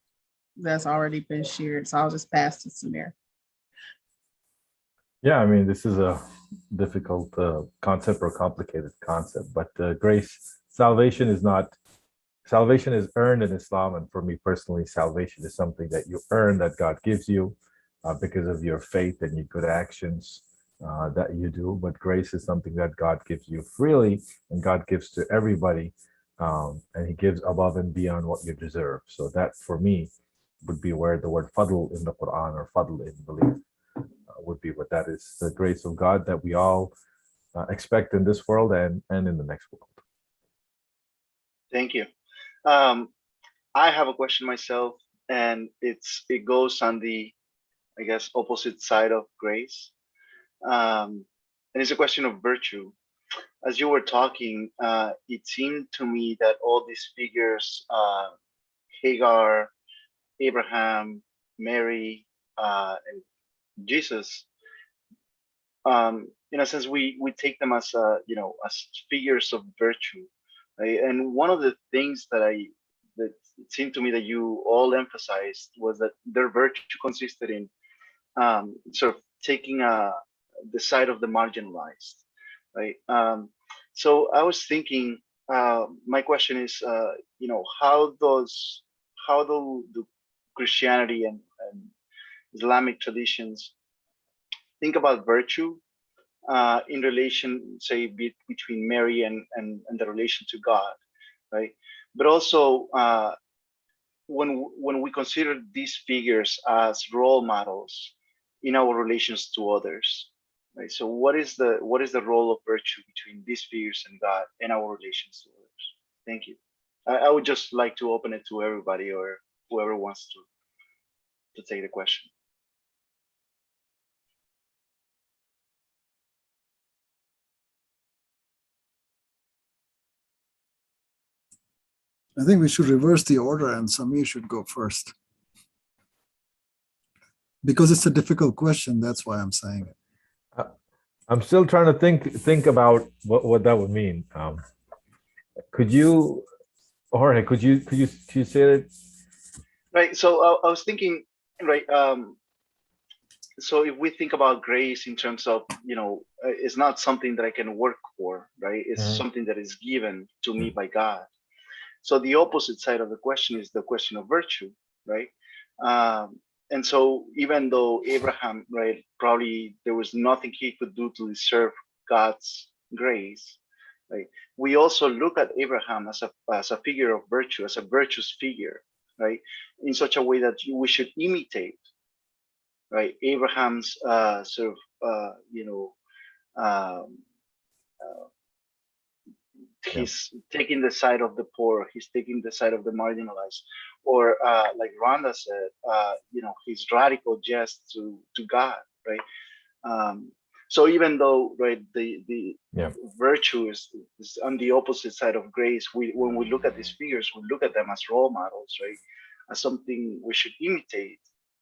[SPEAKER 6] that's already been shared. So I'll just pass to Samir.
[SPEAKER 7] Yeah, I mean, this is a difficult concept or complicated concept, but grace, salvation is earned in Islam. And for me personally, salvation is something that you earn, that God gives you because of your faith and your good actions that you do. But grace is something that God gives you freely, and God gives to everybody. And he gives above and beyond what you deserve. So that for me would be where the word fadl in the Quran, or fadl in belief, would be what that is, the grace of God that we all expect in this world and in the next world.
[SPEAKER 8] Thank you. I have a question myself, and it goes on the, I guess, opposite side of grace. And it's a question of virtue. As you were talking, it seemed to me that all these figures, Hagar, Abraham, Mary, and Jesus, in a sense, we take them as as figures of virtue, right? And one of the things that it seemed to me that you all emphasized was that their virtue consisted in sort of taking the side of the marginalized, right? So I was thinking, my question is, how do Christianity and Islamic traditions think about virtue in relation, say, between Mary and the relation to God, right? But also, when we consider these figures as role models in our relations to others, right? So what is the role of virtue between these figures and God and our relations to others? Thank you. I would just like to open it to everybody or whoever wants to take the question.
[SPEAKER 1] I think we should reverse the order and Samir should go first. Because it's a difficult question, that's why I'm saying it.
[SPEAKER 7] I'm still trying to think about what that would mean. Could you, Jorge, could you say it?
[SPEAKER 8] Right. So I was thinking, right. So if we think about grace in terms of, it's not something that I can work for, right? It's something that is given to me by God. So the opposite side of the question is the question of virtue, right? And so even though Abraham, right, probably there was nothing he could do to deserve God's grace, right? We also look at Abraham as a figure of virtue, as a virtuous figure, right? In such a way that we should imitate, right? Abraham's he's taking the side of the poor, he's taking the side of the marginalized, or like Rhonda said, his radical jest to God, right? So even though, right, the virtue is on the opposite side of grace, when we look at these figures, we look at them as role models, right? As something we should imitate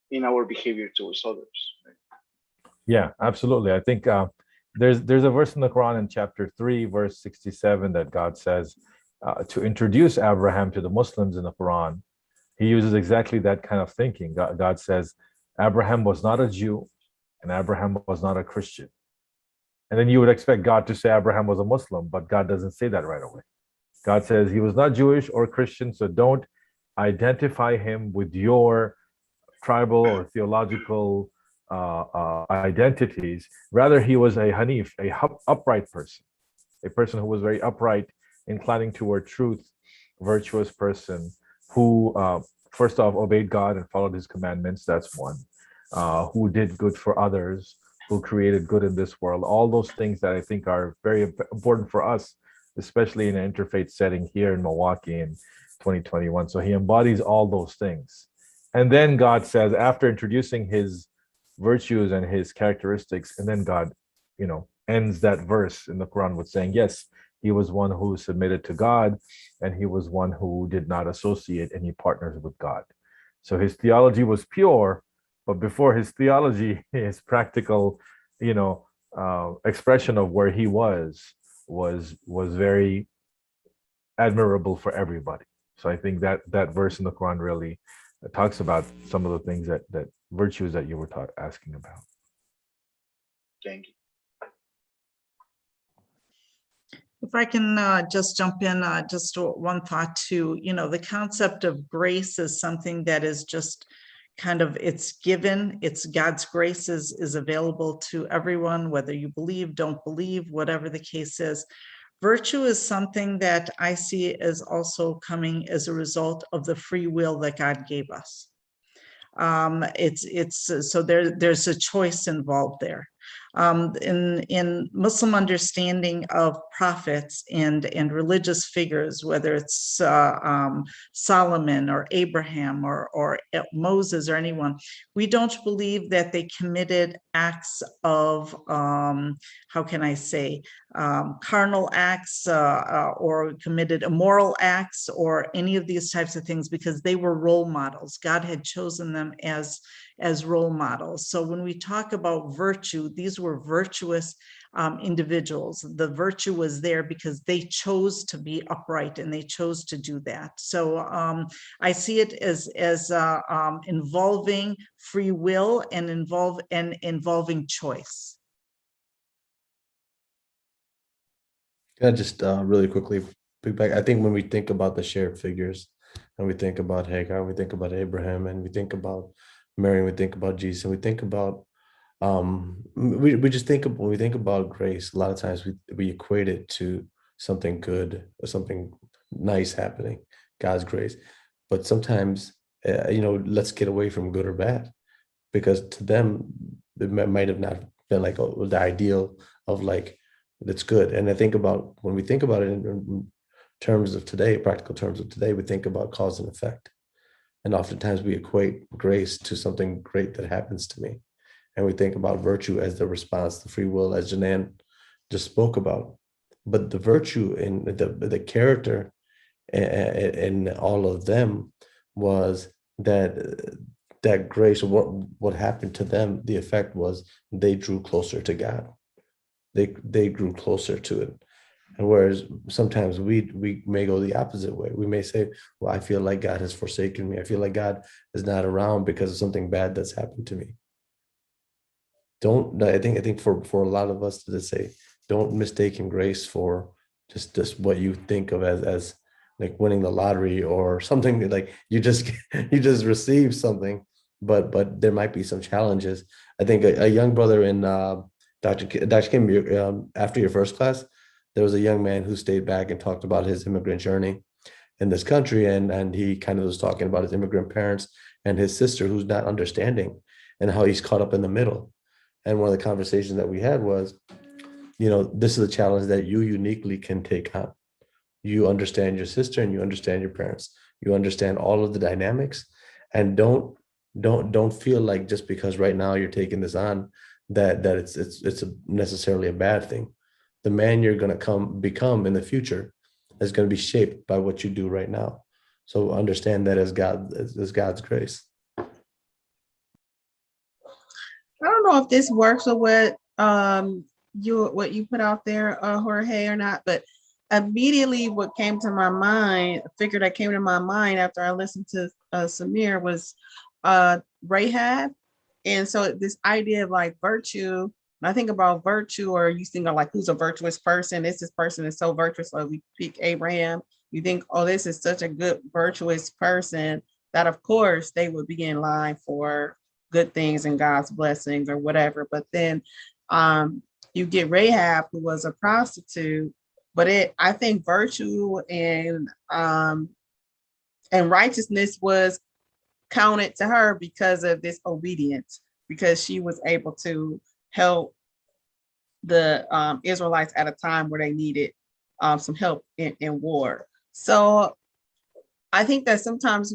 [SPEAKER 8] in our behavior towards others. Right?
[SPEAKER 7] Yeah, absolutely. I think there's a verse in the Quran in chapter 3, verse 67, that God says to introduce Abraham to the Muslims in the Quran. He uses exactly that kind of thinking. God says Abraham was not a Jew and Abraham was not a Christian. And then you would expect God to say Abraham was a Muslim, but God doesn't say that right away. God says he was not Jewish or Christian, so don't identify him with your tribal or theological identities. Rather, he was a Hanif, a upright person, a person who was very upright, inclining toward truth, virtuous person who, first off, obeyed God and followed his commandments. That's one. Who did good for others, who created good in this world. All those things that I think are very important for us, especially in an interfaith setting here in Milwaukee in 2021. So he embodies all those things. And then God says, after introducing his virtues and his characteristics, and then God, ends that verse in the Quran with saying, yes, he was one who submitted to God, and he was one who did not associate any partners with God. So his theology was pure, but before his theology, his practical, expression of where he was very admirable for everybody. So I think that verse in the Quran really talks about some of the things that virtues that you were asking about.
[SPEAKER 8] Thank you.
[SPEAKER 5] If I can just jump in, just one thought too, the concept of grace is something that is just kind of, it's given, it's God's grace is available to everyone, whether you believe, don't believe, whatever the case is. Virtue is something that I see as also coming as a result of the free will that God gave us. So there's a choice involved there. In Muslim understanding of prophets and religious figures, whether it's Solomon or Abraham or Moses or anyone, we don't believe that they committed acts of, how can I say, carnal acts or committed immoral acts or any of these types of things, because they were role models. God had chosen them as role models. So when we talk about virtue, these were virtuous individuals. The virtue was there because they chose to be upright and they chose to do that. So I see it as involving free will and involving choice.
[SPEAKER 3] Can I just really quickly pick back? I think when we think about the shared figures, and we think about Hagar, we think about Abraham, and we think about Mary, and we think about Jesus, and we think about we just think of, when we think about grace, a lot of times we equate it to something good or something nice happening, God's grace. But sometimes, let's get away from good or bad, because to them it might have not been like the ideal of like that's good. And I think about, when we think about it in terms of today, practical terms of today, we think about cause and effect. And oftentimes we equate grace to something great that happens to me. And we think about virtue as the response to free will, as Janan just spoke about. But the virtue in the character in all of them was that grace, what happened to them, the effect was they drew closer to God. They grew closer to it. And whereas sometimes we may go the opposite way. We may say, well, I feel like God has forsaken me. I feel like God is not around because of something bad that's happened to me. I think for a lot of us to say, don't mistake in grace for just what you think of as like winning the lottery or something, like you just receive something, but there might be some challenges. I think a young brother in Dr. Kim, after your first class, there was a young man who stayed back and talked about his immigrant journey in this country. And he kind of was talking about his immigrant parents and his sister who's not understanding, and how he's caught up in the middle. And one of the conversations that we had was, this is a challenge that you uniquely can take on. You understand your sister and you understand your parents. You understand all of the dynamics, and don't feel like just because right now you're taking this on that it's necessarily a bad thing. The man you're going to become in the future is going to be shaped by what you do right now. So understand that as God's grace.
[SPEAKER 6] I don't know if this works with what you put out there, Jorge, or not, but immediately what came to my mind, a figure that came to my mind after I listened to Samir was Rahab. And so this idea of like virtue, when I think about virtue, or you think of like who's a virtuous person, this person is so virtuous. So we pick Abraham, you think, oh, this is such a good virtuous person, that of course they would be in line for good things and God's blessings or whatever. But then you get Rahab, who was a prostitute, but I think virtue and righteousness was counted to her because of this obedience, because she was able to help the Israelites at a time where they needed some help in war. So I think that sometimes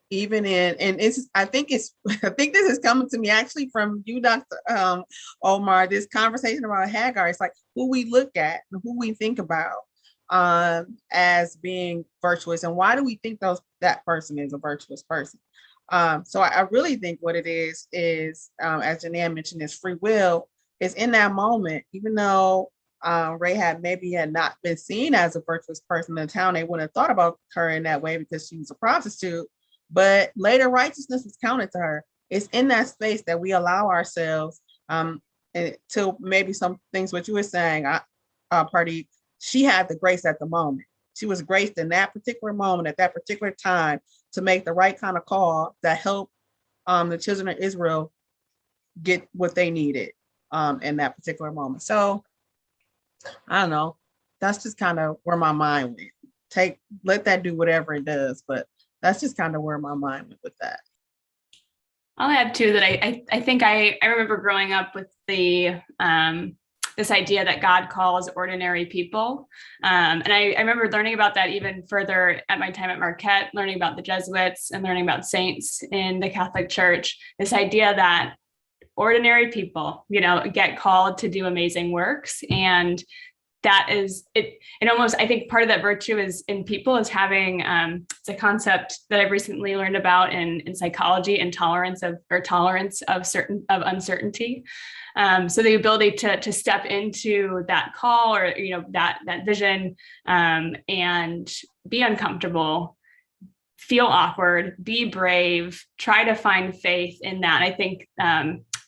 [SPEAKER 6] even I think this is coming to me actually from you, Dr. Omar, this conversation about Hagar. It's like who we look at and who we think about as being virtuous, and why do we think that person is a virtuous person? So I really think what it is, as Janan mentioned, is free will. Is in that moment, even though Rahab maybe had not been seen as a virtuous person in the town, they wouldn't have thought about her in that way because she was a prostitute. But later righteousness was counted to her. It's in that space that we allow ourselves to maybe some things what you were saying, Party, she had the grace at the moment. She was graced in that particular moment at that particular time to make the right kind of call that helped the children of Israel get what they needed in that particular moment. So I don't know. That's just kind of where my mind went. Let that do whatever it does, but that's just kind of where my mind went with that.
[SPEAKER 4] I'll add too that I think I remember growing up with the this idea that God calls ordinary people. And I remember learning about that even further at my time at Marquette, learning about the Jesuits and learning about saints in the Catholic Church. This idea that ordinary people, get called to do amazing works. And that is it. And almost, I think part of that virtue is in people is having, it's a concept that I've recently learned about in psychology, and tolerance of uncertainty. So the ability to step into that call, or, that vision, and be uncomfortable, feel awkward, be brave, try to find faith in that. I think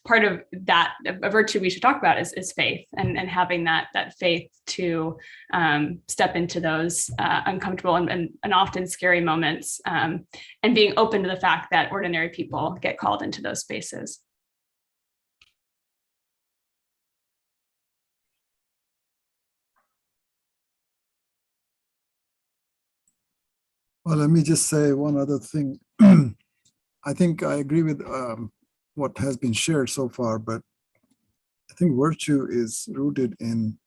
[SPEAKER 4] part of that, a virtue we should talk about is faith, and having that faith to step into those uncomfortable and often scary moments, and being open to the fact that ordinary people get called into those spaces.
[SPEAKER 1] Well, let me just say one other thing. I think I agree with what has been shared so far, but I think virtue is rooted in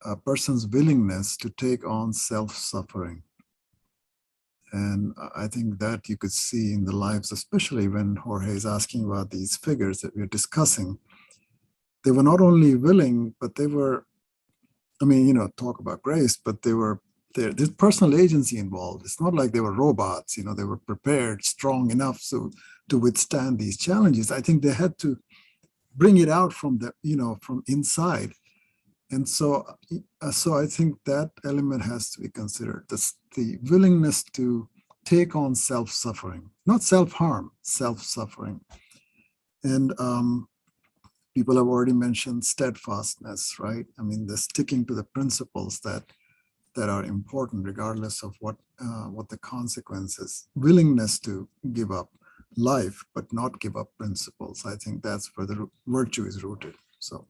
[SPEAKER 1] a person's willingness to take on self-suffering. And I think that you could see in the lives, especially when Jorge is asking about these figures that we're discussing. They were not only willing, but they were, talk about grace, but there's personal agency involved. It's not like they were robots, they were prepared, strong enough to withstand these challenges. I think they had to bring it out from from inside. And so I think that element has to be considered. The willingness to take on self-suffering, not self-harm, self-suffering. And people have already mentioned steadfastness, right? The sticking to the principles that are important, regardless of what the consequences. Willingness to give up life, but not give up principles. I think that's where the virtue is rooted. So.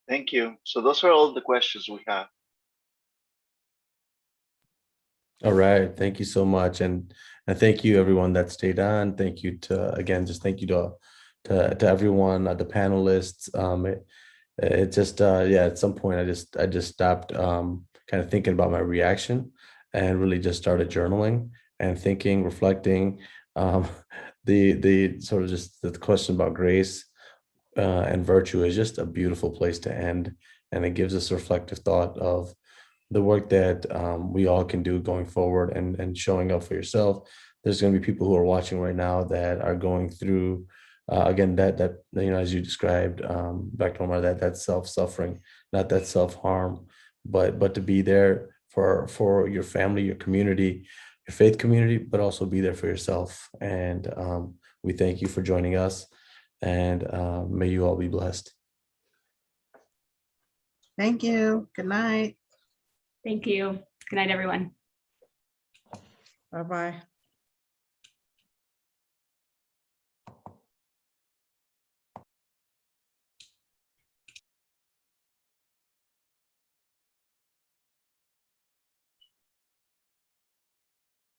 [SPEAKER 8] Thank you. So those are all the questions we have.
[SPEAKER 3] All right. Thank you so much. And thank you everyone that stayed on. Thank you thank you to everyone, the panelists. It just at some point I just stopped kind of thinking about my reaction, and really just started journaling and thinking, reflecting. The sort of just the question about grace and virtue is just a beautiful place to end, and it gives us a reflective thought of the work that we all can do going forward, and showing up for yourself. There's going to be people who are watching right now that are going through again, that as you described, Dr. Omar, that self-suffering, not that self-harm, but to be there for your family, your community, your faith community, but also be there for yourself. And we thank you for joining us, and may you all be blessed.
[SPEAKER 6] Thank you. Good night.
[SPEAKER 4] Thank you. Good night, everyone.
[SPEAKER 5] Bye-bye.